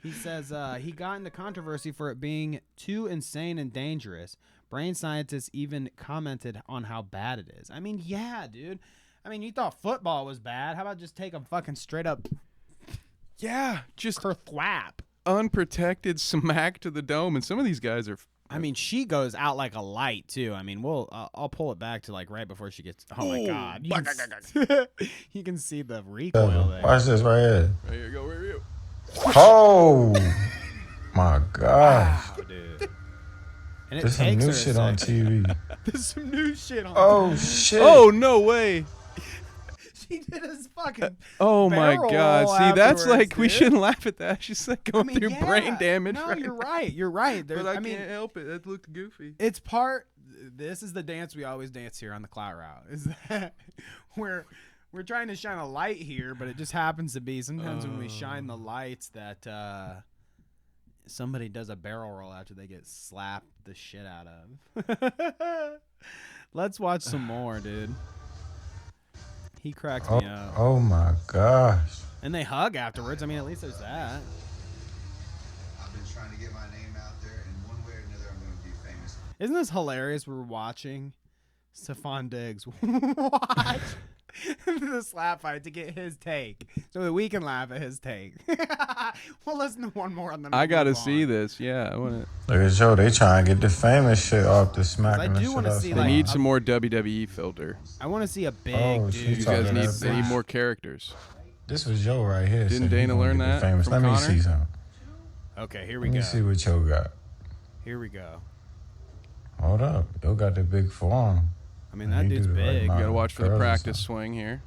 He says he got into controversy for it being too insane and dangerous. Brain scientists even commented on how bad it is. I mean, yeah, dude. I mean, you thought football was bad. How about just take a fucking straight up, just thwap, unprotected smack to the dome, and some of these guys are. I mean, she goes out like a light too. I mean, I'll pull it back to like right before she gets. Oh my god! You can see the recoil there. Watch this right here. Right here, go right here. Oh my gosh! Wow, dude. And it There's some takes new her a shit on second. TV. There's some new shit on. Oh shit! Oh no way! She did his fucking. Oh my barrel god! roll See, that's afterwards, like we dude. shouldn't laugh at that. She's like going I mean, through yeah. brain damage. No, right you're now. right. You're right. But There's, I mean, can't help it. That looked goofy. it's part. This is the dance we always dance here on the Clout Route. Is that we're trying to shine a light here, but it just happens to be sometimes when we shine the lights that somebody does a barrel roll after they get slapped the shit out of. Let's watch some more, dude. He cracks me up. Oh my gosh! And they hug afterwards. I mean, at least there's that. I've been trying to get my name out there, and one way or another, I'm going to be famous. Isn't this hilarious? We're watching Stephon Diggs watch the slap fight to get his take, so that we can laugh at his take. We'll listen to one more on the. I gotta see this. Yeah, I want to. Look at Joe. They trying to get the famous shit off the smacking. I do the wanna shit out see, of They like, need some more WWE filter. I want to see a big Oh, dude. she's These guys talking need. that They need bitch. more characters. This was Joe right here. Didn't said he Dana gonna learn get the that famous. from Let me Connor? see something. Okay, here we Let me go. see what Joe got. Here we go. Hold up. Joe got the big forearm. I mean, that dude's big. You gotta watch for the Curls or practice swing here.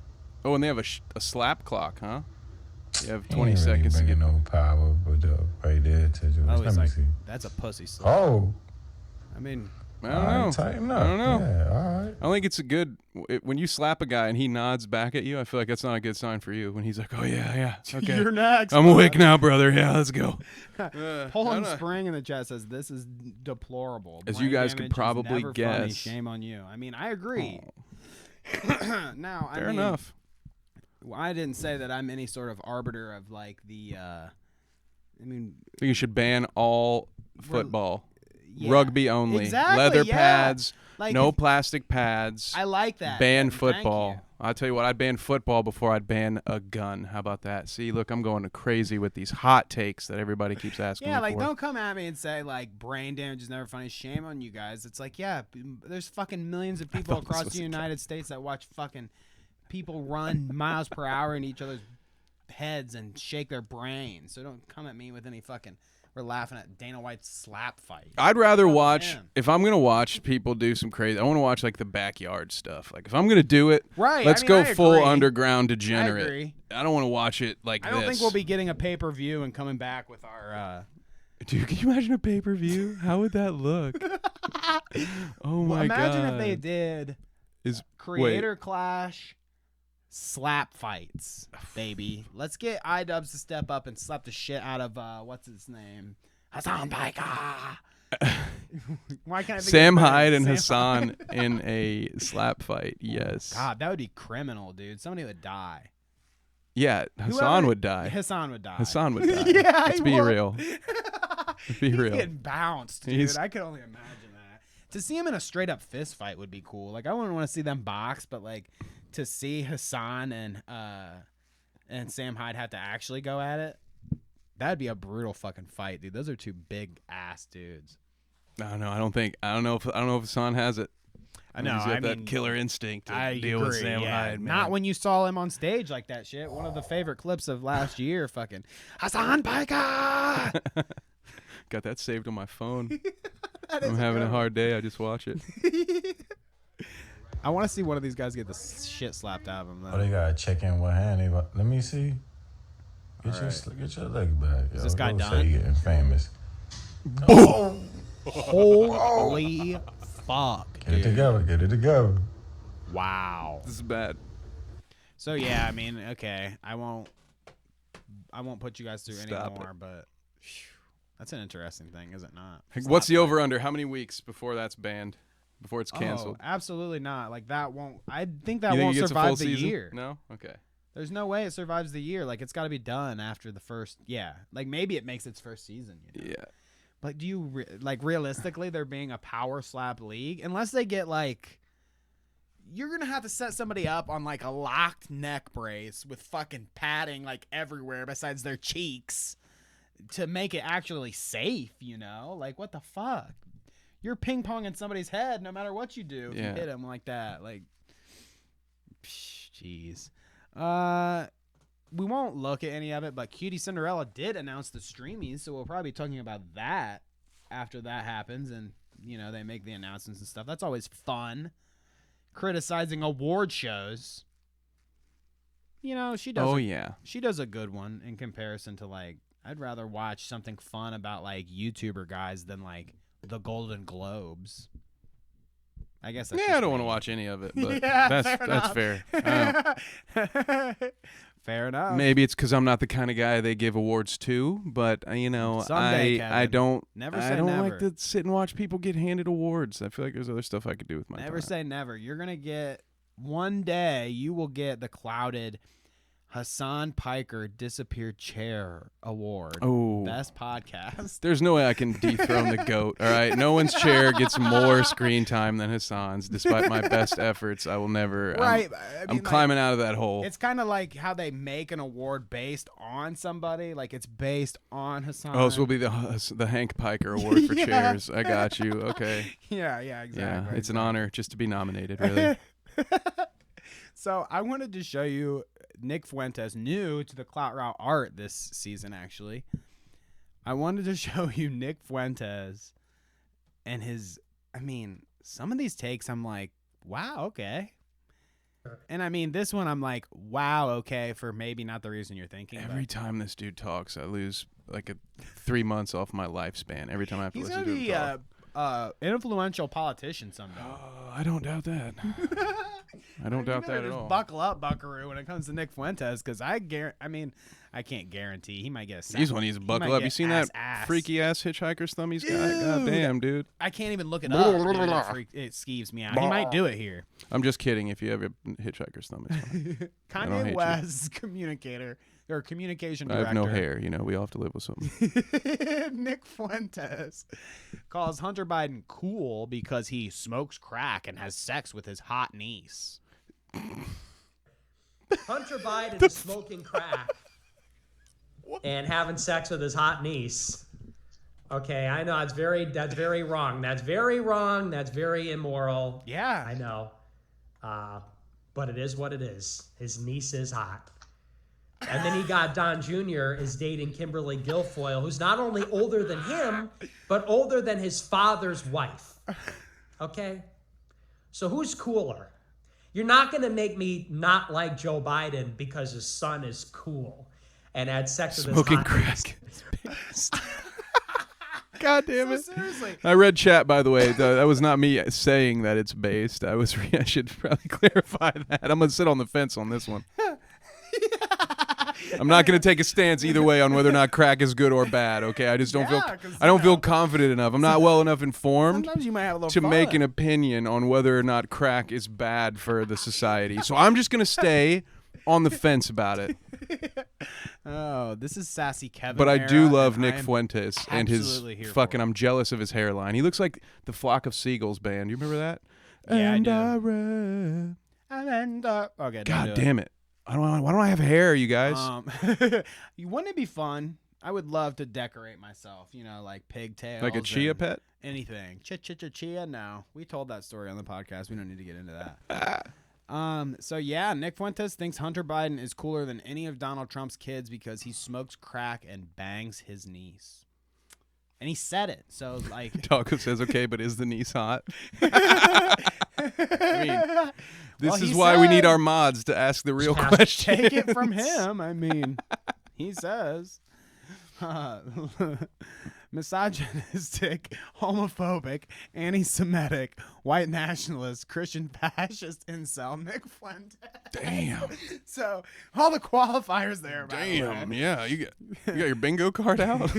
Oh, and they have a slap clock, huh? You have He 20 ain't really seconds to get. bringing no power, but right there to do. Oh, Let he's me like, see. that's a pussy slap. Oh. I mean, I don't All right, know. tighten up. I don't know. Yeah, all right. I don't think it's a good. When you slap a guy and he nods back at you, I feel like that's not a good sign for you. When he's like, "Oh yeah, okay, You're next, I'm bud." awake now, brother. Yeah, let's go." Poland Spring in the chat says this is deplorable. As Brain you guys could damage is probably never funny. guess. Shame on you. I mean, I agree. Now, Fair I mean, enough. I didn't say that I'm any sort of arbiter of like the. I mean, I think you should ban all football, yeah. rugby only, Exactly, leather yeah. pads, Like no if- plastic pads. I like that. Ban Kevin, thank football. you. I'll tell you what, I'd ban football before I'd ban a gun. How about that? See, look, I'm going crazy with these hot takes that everybody keeps asking Yeah, me like for. don't come at me and say like brain damage is never funny. Shame on you guys. It's like, yeah, there's fucking millions of people thought this across was the a United States that watch fucking people run miles per hour in each other's heads and shake their brains. So don't come at me with any fucking. We're laughing at Dana White's slap fight. I'd rather watch, him. if I'm going to watch people do some crazy, I want to watch like the backyard stuff. Like if I'm going to do it, Right, let's I mean, go I full agree. underground degenerate. agree. I don't want to watch it like I this. don't think we'll be getting a pay-per-view and coming back with our. Dude, can you imagine a pay-per-view? How would that look? Oh my god. Imagine if they did Is Creator Clash slap fights, baby. Let's get iDubbbz to step up and slap the shit out of what's his name? Hassan Baika. Why can't I think Sam of his name? Hyde and Sam Hassan Hyde. in a slap fight. Yes. God, that would be criminal, dude. Somebody would die. Yeah, Hassan Whoever- would die. Hassan would die. Hassan would die. Yeah, Let's he be would. real. Let's be He's real. getting bounced, dude. He's- I could only imagine that. To see him in a straight up fist fight would be cool. Like I wouldn't want to see them box, but like to see Hassan and Sam Hyde have to actually go at it, that'd be a brutal fucking fight, dude. Those are two big ass dudes. I don't know. I don't know if Hassan has it. I know. He's got I that mean, killer instinct to I deal agree, with Sam yeah. Hyde, man. Not when you saw him on stage like that shit. One of the favorite clips of last year, fucking Hassan Baika. Got that saved on my phone. That is I'm a having good a hard day. I just watch it. I want to see one of these guys get the shit slapped out of him. Oh, they gotta check in what hand they. Let me see. Get your leg back. Is this guy Don't done? Say you getting famous. Holy fuck, Get it dude. together. Get it together. Wow. This is bad. So yeah, I mean, okay, I won't put you guys through Stop anymore, it. but phew, that's an interesting thing, is it not? What's the over-under? How many weeks before that's banned? Before it's canceled? Oh, absolutely not. Like that won't. I think that You think won't it gets a full survive the season? year. No? Okay. There's no way it survives the year. Like it's got to be done after the first. Yeah, like maybe it makes its first season. You know? Yeah. But do you like realistically there being a power slap league unless they get like. You're gonna have to set somebody up on like a locked neck brace with fucking padding like everywhere besides their cheeks to make it actually safe, you know? Like what the fuck? You're ping ponging somebody's head no matter what you do if you hit them like that. Like, jeez. We won't look at any of it, but Cutie Cinderella did announce the streamies, so we'll probably be talking about that after that happens, and you know they make the announcements and stuff. That's always fun. Criticizing award shows. You know, she does. She does a good one in comparison to like. I'd rather watch something fun about like YouTuber guys than like the Golden Globes. I guess. That's I don't want to watch any of it, but yeah, that's fair. Fair enough. Maybe it's because I'm not the kind of guy they give awards to, but you know, Someday, I don't never I say don't never. like to sit and watch people get handed awards. I feel like there's other stuff I could do with my Never time. say never. You're gonna get one day. You will get the clouded Hassan Piker Disappeared Chair Award. Oh, best podcast. There's no way I can dethrone the GOAT. All right, no one's chair gets more screen time than Hassan's. Despite my best efforts, I will never. Right. I'm climbing out of that hole. It's kind of like how they make an award based on somebody. Like it's based on Hassan. Oh, so will be the Hank Piker Award for chairs. I got you. Okay. Yeah, exactly. Yeah, it's an honor just to be nominated, really. So I wanted to show you Nick Fuentes, new to the Clout Route art this season, actually. I wanted to show you Nick Fuentes and his, I mean, some of these takes I'm like, wow, okay. And I mean, this one I'm like, wow, okay, for maybe not the reason you're thinking. Every time this dude talks, I lose like 3 months off my lifespan. Every time I have to listen to him talk. Influential politician someday. I don't doubt that. I don't doubt that at all. Buckle up, Buckaroo, when it comes to Nick Fuentes, because I can't guarantee he might get a sack. He's one needs to buckle up. You seen that freaky ass hitchhiker's thumb he's got? God damn, dude. I can't even look it up. Dude, it skeeves me out. He might do it here. I'm just kidding. If you have a hitchhiker's thumb, it's fine. Kanye West's communication director. I have no hair. You know, we all have to live with something. Nick Fuentes calls Hunter Biden cool because he smokes crack and has sex with his hot niece. Hunter Biden is smoking crack and having sex with his hot niece. Okay, I know that's very wrong. That's very wrong. That's very immoral. Yeah, I know. But it is what it is. His niece is hot. And then he got Don Jr. is dating Kimberly Guilfoyle, who's not only older than him, but older than his father's wife. Okay? So who's cooler? You're not going to make me not like Joe Biden because his son is cool and had sex with Smoking his hot crack. God damn it. Seriously. I read chat, by the way. That was not me saying that it's based. I should probably clarify that. I'm going to sit on the fence on this one. I'm not going to take a stance either way on whether or not crack is good or bad. Okay, I just don't feel confident enough. I'm not well enough informed Sometimes you might have a little to fun. make an opinion on whether or not crack is bad for the society. So I'm just going to stay on the fence about it. Oh, this is sassy Kevin. But I do era, love and Nick I am Fuentes and his absolutely here fucking. I'm jealous of his hairline. He looks like the Flock of Seagulls band. You remember that? Yeah, and I I ran. Okay, God damn it! Why don't I have hair, you guys? Wouldn't it be fun? I would love to decorate myself. You know, like pigtails, Like a chia and pet? anything. Chia. No, we told that story on the podcast. We don't need to get into that. So yeah, Nick Fuentes thinks Hunter Biden is cooler than any of Donald Trump's kids because he smokes crack and bangs his niece. And he said it. So like Doggo says, okay, but is the niece hot? I mean, this is why we need our mods to ask the real question. Take it from him. I mean, he says. misogynistic, homophobic, anti-Semitic, white nationalist, Christian fascist incel, Nick Fuentes. Damn. So all the qualifiers there. Damn. Yeah, you got your bingo card out.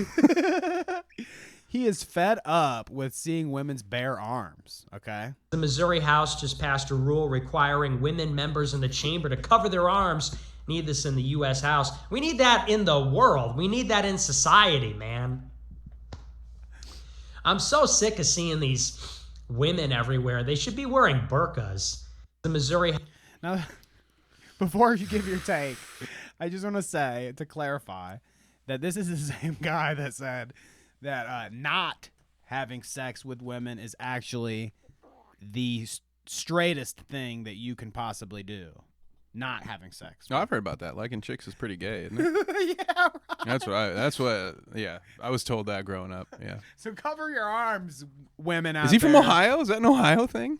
He is fed up with seeing women's bare arms. Okay. The Missouri House just passed a rule requiring women members in the chamber to cover their arms. Need this in the U.S. House. We need that in the world. We need that in society, man. I'm so sick of seeing these women everywhere. They should be wearing burqas. The Missouri... Now, before you give your take, I just want to say, to clarify, that this is the same guy that said that not having sex with women is actually the straightest thing that you can possibly do. Not having sex. No, I've heard about that. Liking chicks is pretty gay, isn't it? Yeah, right. I was told that growing up. Yeah. So cover your arms, women out Is he from there. Ohio? Is that an Ohio thing?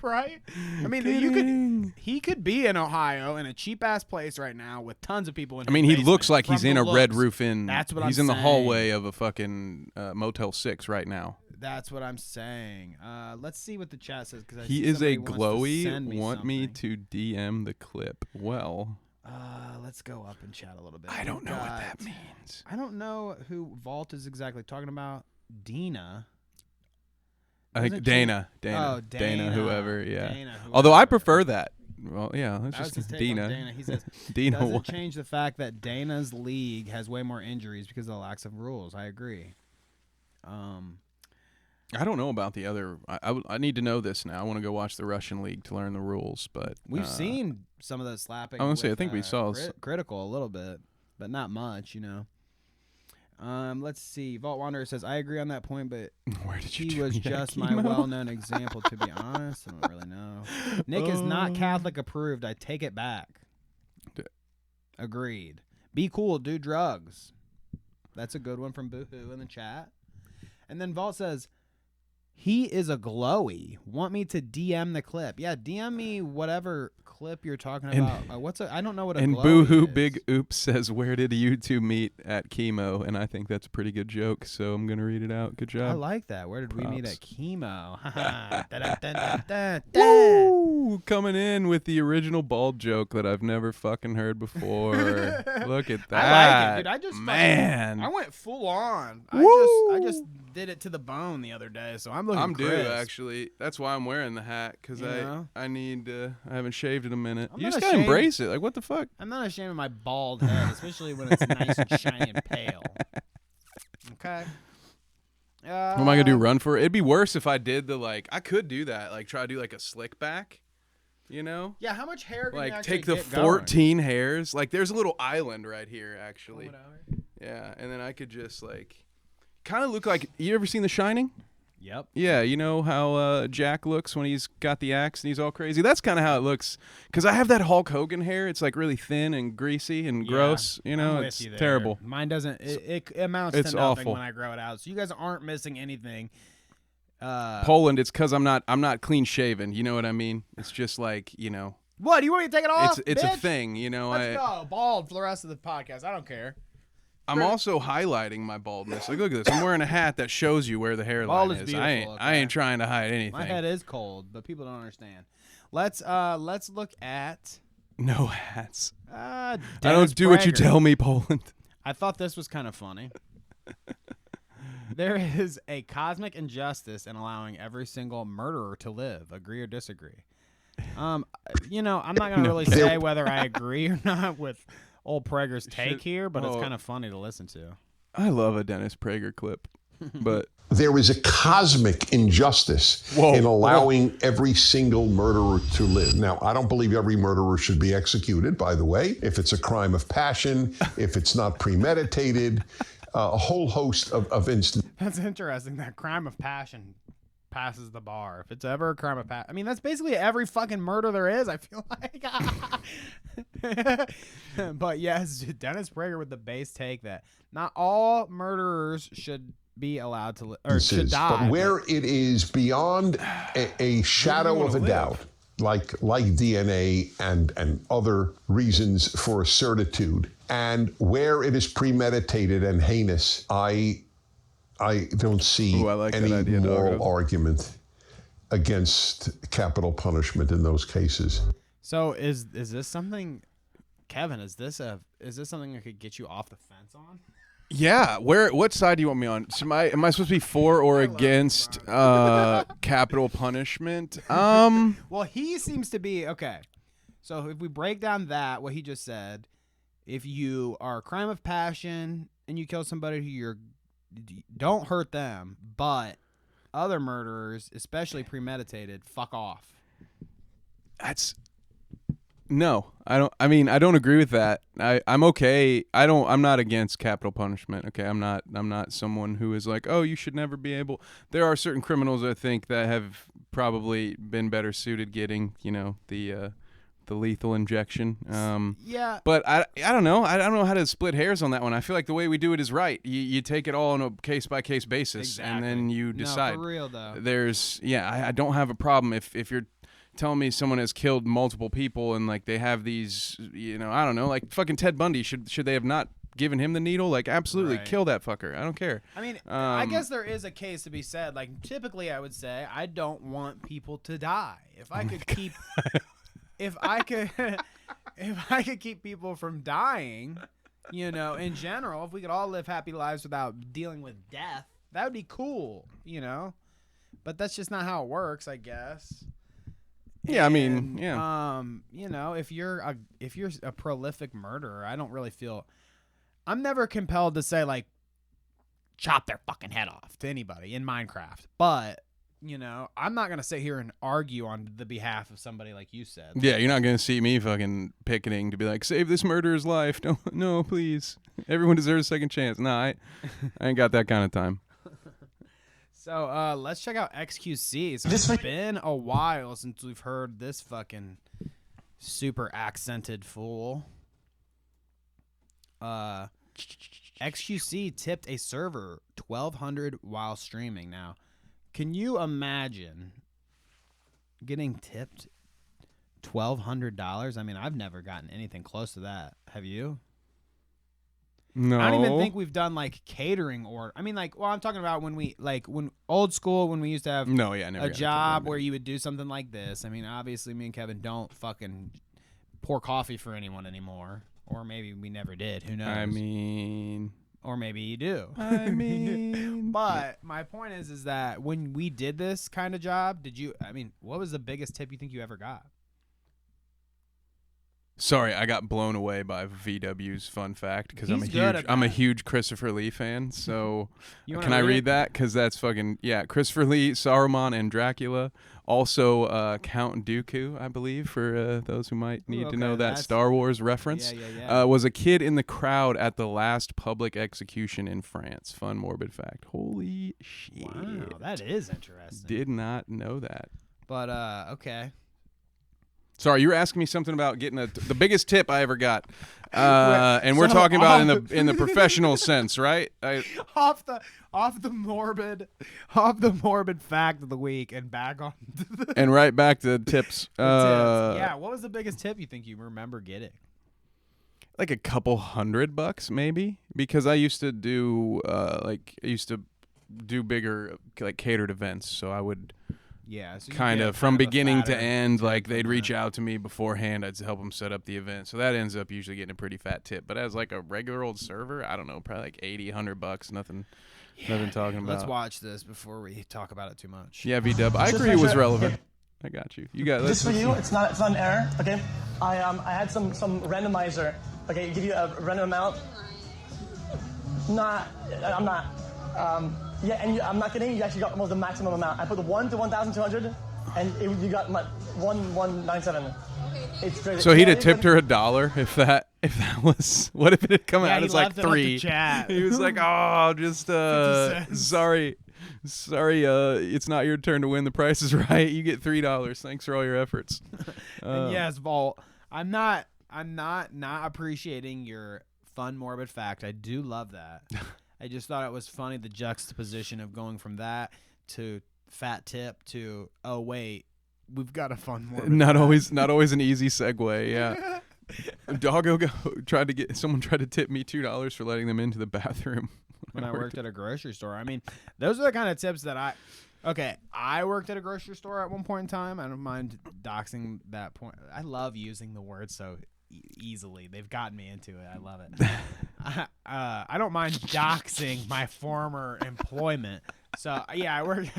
Right? I mean, he could be in Ohio in a cheap ass place right now with tons of people in I mean, his he looks basement like he's from in the a Red looks. Roof Inn. That's what he's I'm in the saying. hallway of a fucking Motel 6 right now. That's what I'm saying. Let's see what the chat says. Cause He is a glowy. Want me to DM the clip? Well, let's go up and chat a little bit. I don't know what that means. I don't know who Vault is exactly talking about. Dina. I think Wasn't Dana. she- Dana. Oh, Dana. Whoever. Yeah. Dana, Although I prefer that. Well, yeah. Let's That was his just take Dina. on Dana. He says, Dina. doesn't White. change the fact that Dana's league has way more injuries because of the lack of rules. I agree. I don't know about the other. I need to know this now. I want to go watch the Russian league to learn the rules. But We've seen some of the slapping. I was gonna say, I with, think we saw critical a little bit, but not much, you know. Let's see. Vault Wanderer says, I agree on that point, but where did you he do was that, just my Chemo? well-known example, to be honest. I don't really know. Nick is not Catholic approved. I take it back. Agreed. Be cool. Do drugs. That's a good one from Boohoo in the chat. And then Vault says, he is a glowy. Want me to DM the clip? Yeah, DM me whatever clip you're talking about. I don't know what a And glowy Boohoo is. Big Oops says, where did you two meet at chemo? And I think that's a pretty good joke, so I'm going to read it out. Good job. I like that. Where did we meet Props. at chemo? Da-da-da-da-da-da. Woo! Coming in with the original bald joke that I've never fucking heard before. Look at that. I like it, dude. I just man. I went full on. Woo! I just did it to the bone the other day, so I'm looking I'm due crisp. actually. That's why I'm wearing the hat because You know? I need. I haven't shaved in a minute. I'm You not just gotta ashamed. embrace it. Like what the fuck? I'm not ashamed of my bald head, especially when it's nice and shiny and pale. Okay. What am I gonna do? Run for it? It'd be worse if I did the like. I could do that. Like try to do like a slick back. You know? Yeah, how much hair can you Like actually take the get going? 14 hairs. Like there's a little island right here actually. Yeah, and then I could just like kind of look like. You ever seen The Shining? Yep. Yeah, you know how Jack looks when he's got the axe and he's all crazy? That's kind of how it looks. Because I have that Hulk Hogan hair. It's like really thin and greasy and gross. You know, I'm with it's you there. terrible. Mine doesn't. It amounts It's to nothing awful. when I grow it out. So you guys aren't missing anything. Poland, it's because I'm not clean shaven. You know what I mean? It's just like, you know. What? You want me to take it off? It's a bitch? thing, you know. Let's go bald for the rest of the podcast. I don't care. I'm also highlighting my baldness. Like, look at this. I'm wearing a hat that shows you where the hairline Bald is is. beautiful, I ain't trying to hide anything. My head is cold, but people don't understand. Let's look at No hats. I don't do what you tell me, Poland. I thought this was kind of funny. There is a cosmic injustice in allowing every single murderer to live. Agree or disagree? You know, I'm not gonna really say whether I agree or not with old Prager's take here, but it's kind of funny to listen to. I love a Dennis Prager clip, but there is a cosmic injustice in allowing every single murderer to live. Now, I don't believe every murderer should be executed, by the way, if it's a crime of passion, if it's not premeditated, a whole host of instances. That's interesting. That crime of passion passes the bar. If it's ever a crime of passion, I mean, that's basically every fucking murder there is, I feel like. But yes, Dennis Prager with the base take that not all murderers should be allowed to or should die. But where it is beyond a shadow of a doubt, like DNA and other reasons for certitude, And where it is premeditated and heinous, I don't see I like that any idea, moral Doggo. argument against capital punishment in those cases. So is this something, Kevin? Is this something that could get you off the fence on? Yeah, what side do you want me on? So am I supposed to be for or against capital punishment? Well, he seems to be okay. So if we break down that, what he just said, if you are a crime of passion and you kill somebody who don't hurt them, but other murderers, especially premeditated, fuck off. No, I don't. I mean, I don't agree with that. I'm okay. I'm not against capital punishment. Okay, I'm not someone who is like, oh, you should never be able. There are certain criminals I think that have probably been better suited getting, the lethal injection. Yeah. But I don't know. I don't know how to split hairs on that one. I feel like the way we do it is right. You take it all on a case by case basis, and then you decide. No, for real though. I don't have a problem if you're telling me someone has killed multiple people and like they have these, I don't know, like fucking Ted Bundy. Should they have not given him the needle? Like, absolutely kill that fucker. I don't care. I mean, I guess there is a case to be said. Like, typically, I would say I don't want people to die. If I could keep, if I could keep people from dying, in general, if we could all live happy lives without dealing with death, that would be cool. But that's just not how it works, I guess. Yeah, I mean, yeah. If you're a prolific murderer, I don't really feel. I'm never compelled to say like, chop their fucking head off to anybody in Minecraft. But I'm not gonna sit here and argue on the behalf of somebody like you said. Yeah, you're not gonna see me fucking picketing to be like, save this murderer's life. No, please. Everyone deserves a second chance. No, I ain't got that kind of time. So let's check out XQC. So it's been a while since we've heard this fucking super accented fool. XQC tipped a server $1,200 while streaming. Now, can you imagine getting tipped $1,200? I mean, I've never gotten anything close to that. Have you? No. I don't even think we've done like catering or I'm talking about when old school when we used to have a job where you would do something like this. I mean, obviously me and Kevin don't fucking pour coffee for anyone anymore. Or maybe we never did. Who knows? I mean, or maybe you do. I mean, but my point is that when we did this kind of job, what was the biggest tip you think you ever got? Sorry, I got blown away by VW's fun fact because I'm a huge Christopher Lee fan. So can I read that? Because that's fucking Christopher Lee, Saruman, and Dracula. Also Count Dooku, I believe, for those who might need to know that Star Wars reference. Was a kid in the crowd at the last public execution in France. Fun morbid fact. Holy shit! Wow, that is interesting. Did not know that. But okay. Sorry, you were asking me something about getting the biggest tip I ever got, and we're talking about in the professional sense, right? Off the morbid fact of the week and back on and right back to tips. Yeah, what was the biggest tip you think you remember getting? Like a couple $100 maybe, because I used to do bigger like catered events, so I would. Yeah, so kind of from beginning to end, like they'd reach out to me beforehand. I'd help them set up the event, so that ends up usually getting a pretty fat tip. But as like a regular old server, I don't know, probably like $80-$100. Nothing talking about. Let's watch this before we talk about it too much. Yeah, V-Dub, I agree it was relevant. I got you. You got this for you. It's not an error. Okay, I had some randomizer. Okay, give you a random amount. I'm not. I'm not kidding. You actually got almost the maximum amount. I put the 1 to 1,200, and you got 1,197. It's crazy. So he'd have tipped her $1 if that was. What if it had come out as like 3? He was like, "Oh, just sorry, it's not your turn to win. The price is right. You get $3. Thanks for all your efforts." And yes, Vault. I'm not appreciating your fun morbid fact. I do love that. I just thought it was funny, the juxtaposition of going from that to fat tip to, oh, wait, we've got a fun morbid Not fact. always an easy segue, yeah. Doggo someone tried to tip me $2 for letting them into the bathroom when I worked at a grocery store. I mean, those are the kind of tips that I worked at a grocery store at one point in time. I don't mind doxing that point. I love using the word so easily. They've gotten me into it. I love it. I don't mind doxing my former employment. So yeah, I worked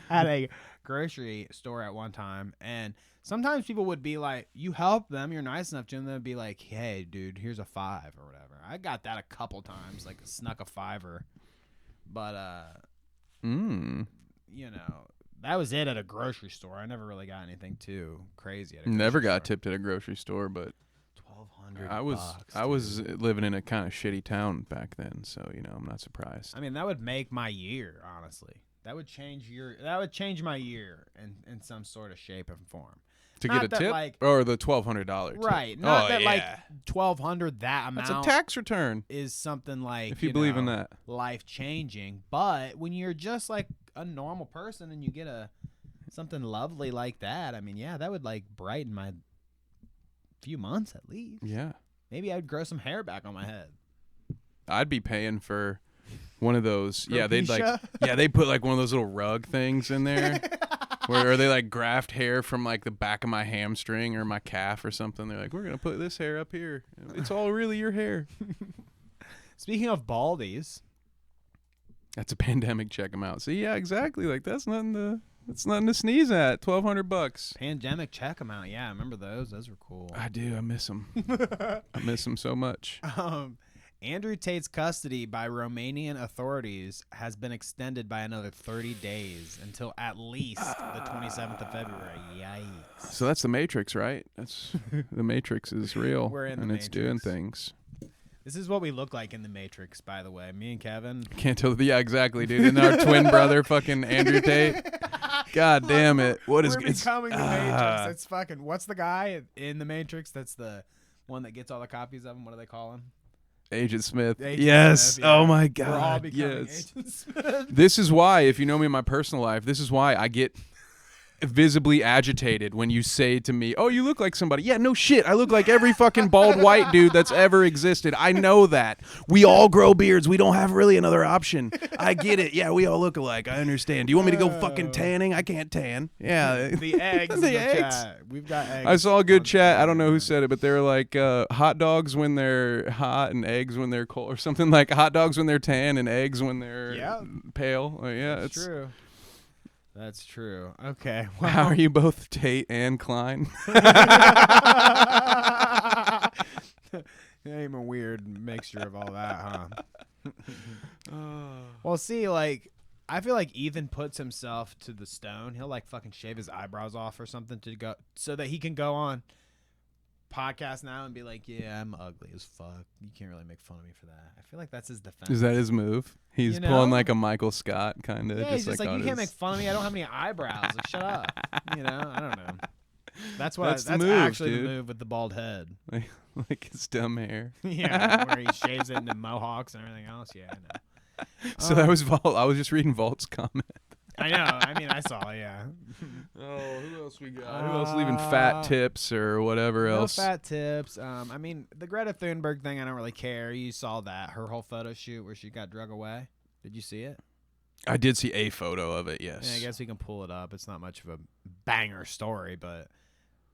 at a grocery store at one time, and sometimes people would be like, you help them, you're nice enough to them, they'd be like, hey dude, here's a $5 or whatever. I got that a couple times, like snuck a $5, but you know, that was it at a grocery store. I never really got anything too crazy at a Never grocery got tipped at a grocery store, but $1,200. I was living in a kind of shitty town back then, so you know, I'm not surprised. I mean, that would make my year, honestly. That would change my year in some sort of shape and form. To Not get a that, tip, like, or the $1,200 tip? Right. Not that yeah. like $1,200, that amount. That's a tax return. Is something like, if you believe in that, life changing. But when you're just like a normal person and you get something lovely like that, I mean, yeah, that would like brighten my few months at least. Yeah. Maybe I'd grow some hair back on my head. I'd be paying for one of those. Yeah, they'd Propecia? they put like one of those little rug things in there. Where they like graft hair from like the back of my hamstring or my calf or something. They're like, we're gonna put this hair up here. It's all really your hair. Speaking of baldies, that's a pandemic. Check them out. See, yeah, exactly. Like that's nothing to sneeze at. $1,200. Pandemic, check them out. Yeah, I remember those. Those were cool. I do. I miss them. I miss them so much. Andrew Tate's custody by Romanian authorities has been extended by another 30 days until at least the 27th of February. Yikes. So that's the Matrix, right? That's the Matrix is real. We're in the and it's doing Matrix. things. This is what we look like in the Matrix, by the way. Me and Kevin. Can't tell. Yeah, exactly, dude. And our twin brother, fucking Andrew Tate. God damn it! What is We're becoming the Matrix? It's fucking. What's the guy in the Matrix? That's the one that gets all the copies of him. What do they call him? Agent Smith. Agent yes. Smith, yeah. Oh my We're God. all becoming Yes. Agent Smith. This is why, if you know me in my personal life, this is why I get visibly agitated when you say to me, oh, you look like somebody. Yeah, no shit. I look like every fucking bald white dude that's ever existed. I know that. We all grow beards. We don't have really another option. I get it. Yeah, we all look alike. I understand. Do you want me to go fucking tanning? I can't tan. Yeah. The eggs. in the chat. We've got eggs. I saw a good chat. I don't know who said it, but they're like hot dogs when they're hot and eggs when they're cold, or something like hot dogs when they're tan and eggs when they're pale. Yeah, That's true. That's true. Okay. Well. How are you both Tate and Klein? Ain't a weird mixture of all that, huh? Well, see, like, I feel like Ethan puts himself to the stone. He'll like fucking shave his eyebrows off or something to go so that he can go on podcast now and be like, yeah, I'm ugly as fuck. You can't really make fun of me for that. I feel like that's his defense. Is that his move? He's pulling like a Michael Scott kind of. Yeah, he's just like, you can't make fun of me. I don't have any eyebrows. Like, shut up. You know, I don't know. That's what. That's move, actually dude. the move with the bald head. Like his dumb hair. Yeah, where he shaves it into mohawks and everything else. Yeah, I know. So that was Vault. I was just reading Vault's comment. I know. I mean, I saw. Yeah. Oh, who else we got? Who else leaving fat tips or whatever else? No fat tips. I mean, the Greta Thunberg thing, I don't really care. You saw that her whole photo shoot where she got drug away. Did you see it? I did see a photo of it. Yes. Yeah, I guess we can pull it up. It's not much of a banger story, but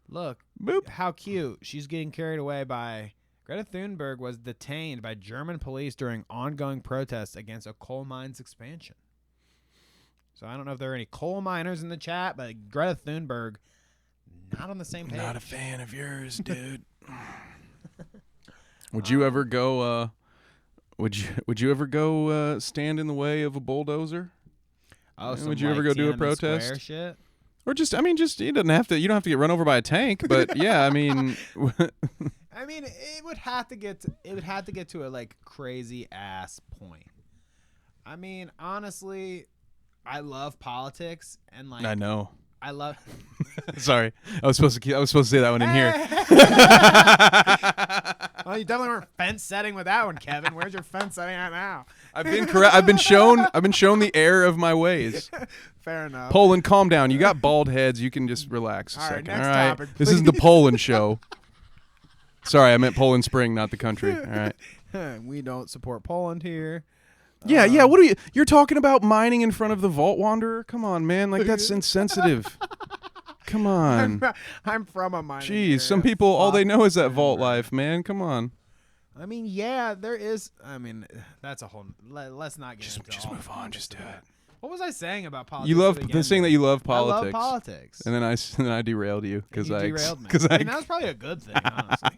look, how cute. She's getting carried away by. Greta Thunberg was detained by German police during ongoing protests against a coal mine's expansion. So I don't know if there are any coal miners in the chat, but Greta Thunberg, not on the same page. Not a fan of yours, dude. Would you ever go? Would you ever go stand in the way of a bulldozer? Oh, would you ever go do a Tiananmen protest? Square shit? Or just, I mean, just you don't have to get run over by a tank, but yeah, I mean. I mean, it would have to get to a like crazy ass point. I mean, honestly, I love politics and like I know. I love. Sorry, I was supposed to say that one in here. Well, you definitely weren't fence setting with that one, Kevin. Where's your fence setting at now? I've been correct. I've been shown the error of my ways. Fair enough. Poland, calm down. You got bald heads. You can just relax a All right, second. next All right. topic, This is please. the Poland show. Sorry, I meant Poland Spring, not the country. All right. We don't support Poland here. Yeah, yeah. What are you're talking about mining in front of the Vault Wanderer? Come on, man. Like, that's insensitive. Come on. I'm from a mining Jeez, area. some people, all they know is that Fuck Vault Denver. life, man. Come on. I mean, yeah, there is. I mean, that's a whole. Let's not get into Just all move on. Just do that. it. What was I saying about politics? You love to begin the saying with? that you love I politics. love politics. And then I derailed you because You I derailed me. because I mean, that was probably a good thing, honestly.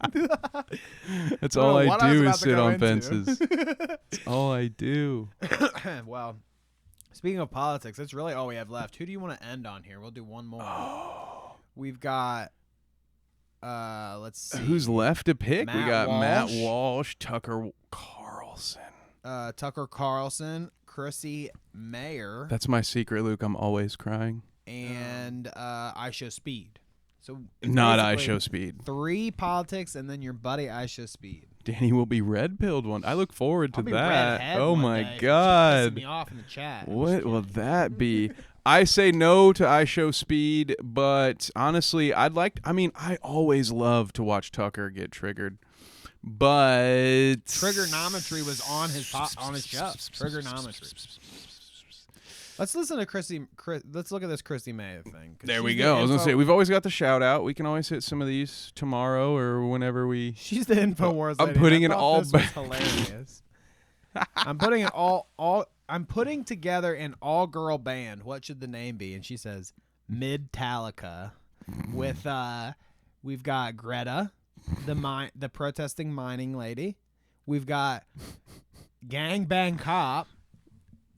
That's I don't all know I what I was do about is to sit go on into. fences. That's all I do. Well, speaking of politics, that's really all we have left. Who do you want to end on here? We'll do one more. We've got. Let's see. Who's left to pick? We got Matt Walsh. Walsh, Tucker Carlson. Tucker Carlson, Chrissy Mayer, That's my secret, Luke. I'm always crying. and I Show Speed. So Not I basically Show Speed. 3 politics, and then your buddy I Show Speed. Danny will be red pilled one. I look forward to I'll be that. redhead Oh one my day. She's god. pissing me off in the chat. What will that be? I say no to I Show Speed, but honestly, I always love to watch Tucker get triggered. But Triggernometry was on his show. Triggernometry. Let's listen to let's look at this Chrissy May thing. there we go. I was gonna say we've always got the shout out. We can always hit some of these tomorrow or whenever we. She's the InfoWars I'm lady. putting I it thought all this was back. hilarious. I'm putting it all. I'm putting together an all-girl band. What should the name be? And she says Mid-Talica. With we've got Greta, the protesting mining lady. We've got Gangbang Cop,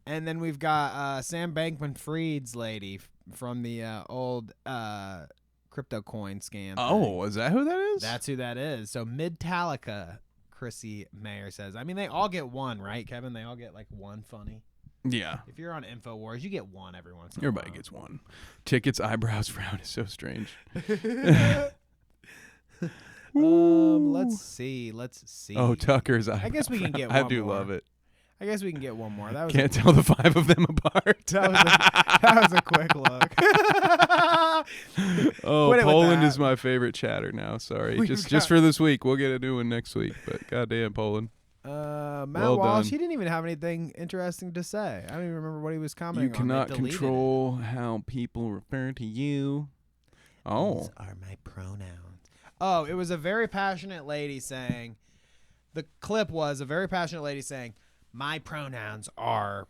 and then we've got Sam Bankman-Fried's lady from the old crypto coin scam. Oh, is that who that is? That's who that is. So Mid-Talica. Chrissy Mayer says. I mean, they all get one, right, Kevin? They all get like one funny. Yeah. If you're on InfoWars, you get one every once in a Everybody while. gets one. Ticket's eyebrows frown is so strange. Let's see. Oh, Tucker's I guess we can get I one do more. love it. I guess we can get one more. That was Can't tell the 5 of them apart. that was a quick look. Oh, Quit it with Poland that. is my favorite chatter now. Sorry. We've Just got- for this week. We'll get a new one next week. But goddamn, Poland. Matt Well Walsh, done. he didn't even have anything interesting to say. I don't even remember what he was commenting You on. They cannot deleted it. control how people refer to you. Oh. These are my pronouns. Oh, it was a very passionate lady saying, the clip was a very passionate lady saying, my pronouns are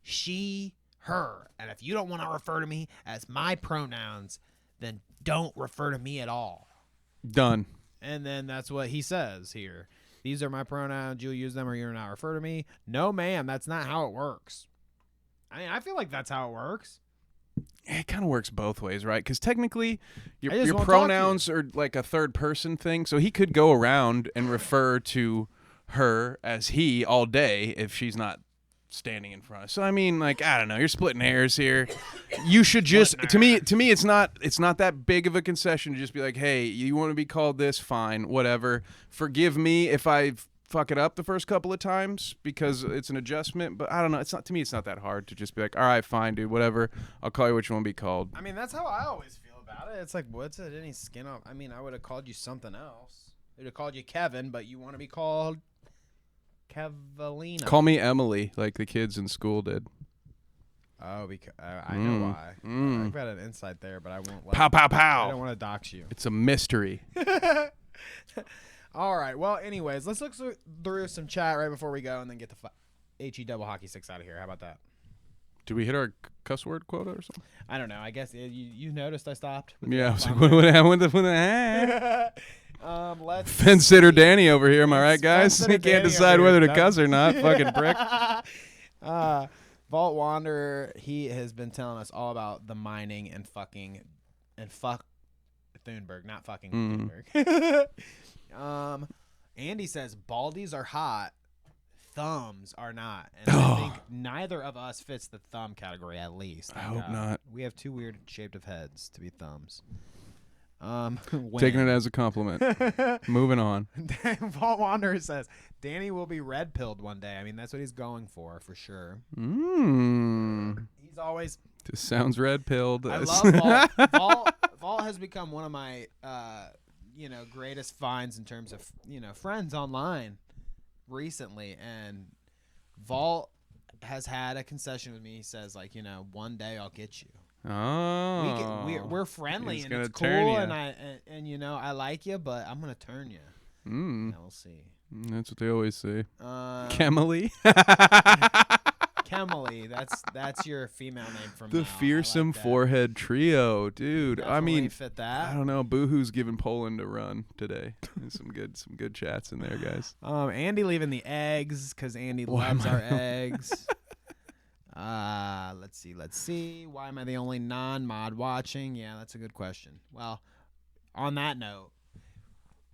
she, her. And if you don't want to refer to me as my pronouns, then don't refer to me at all. Done. And then that's what he says here. These are my pronouns. You'll use them or you're not refer to me. No, ma'am. That's not how it works. I mean, I feel like that's how it works. It kind of works both ways, right? Because technically, I just your won't talk to you. pronouns are like a third person thing. So he could go around and refer to her as he all day if she's not standing in front of. So I mean, like, I don't know, you're splitting hairs here. You should just to me it's not that big of a concession to just be like, hey, you want to be called this, fine, whatever. Forgive me if I fuck it up the first couple of times because it's an adjustment, but I don't know, it's not that hard to just be like, all right, fine, dude, whatever, I'll call you what you want to be called. I mean, that's how I always feel about it. It's like, what's it? Any skin off? I mean, I would have called you something else. I would have called you Kevin, but you want to be called Kevelina. Call me Emily like the kids in school did. Oh, because I know why. I've got an insight there, but I won't. Pow, pow, pow. I don't want to dox you. It's a mystery. All right. Well, anyways, let's look through some chat right before we go, and then get the HE double hockey 6 out of here. How about that? Did we hit our cuss word quota or something? I don't know. I guess you noticed I stopped. Yeah, I was like, what happened with the Let's fence sitter Danny over here. Am I right, guys? Fence sitter He can't Danny decide over whether here, to cuss or not. Fucking prick. Vault Wanderer, he has been telling us all about the mining and fuck Thunberg, not fucking Thunberg. Andy says baldies are hot, thumbs are not, and I think neither of us fits the thumb category. At least I hope not. We have too weird shaped of heads to be thumbs. Taking it as a compliment. Moving on. Vault Wanderer says Danny will be red pilled one day. I mean, that's what he's going for sure. He's always. This sounds red pilled. I love Vault. Vault has become one of my, greatest finds in terms of friends online recently, and Vault has had a concession with me. He says one day I'll get you. Oh, we're friendly he's and gonna it's turn cool, ya. and I like you, but I'm gonna turn you. Mm. Yeah, we'll see. That's what they always say. Kemily. Kemily, that's your female name from The now. fearsome I like that. forehead trio, dude. I Definitely mean, fit that. I don't know. Boohoo's giving Poland a run today. There's some good chats in there, guys. Andy leaving the eggs because Andy loves our eggs. Let's see. Why am I the only non-mod watching? Yeah, that's a good question. Well, on that note,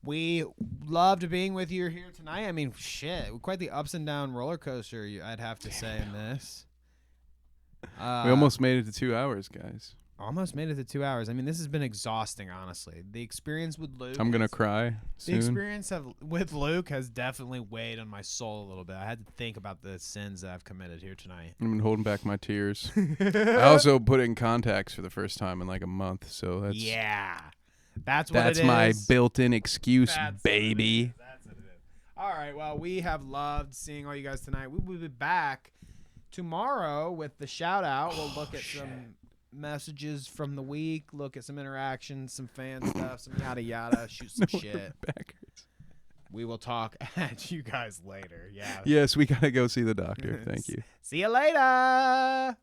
we loved being with you here tonight. I mean, shit, quite the ups and down roller coaster, I'd have to say in this. We almost made it to 2 hours, guys. Almost made it to 2 hours. I mean, this has been exhausting, honestly. The experience with Luke. I'm gonna cry soon. The experience with Luke has definitely weighed on my soul a little bit. I had to think about the sins that I've committed here tonight. I've been holding back my tears. I also put in contacts for the first time in like a month, so that's That's what it is. That's my built-in excuse, That's baby. That's what it is. All right. Well, we have loved seeing all you guys tonight. We will be back tomorrow with the shout out. We'll look at some messages from the week, look at some interactions, some fan stuff, some yada yada, shoot some shit. We will talk at you guys later. Yeah. Yes, we gotta go see the doctor. Thank you. See you later.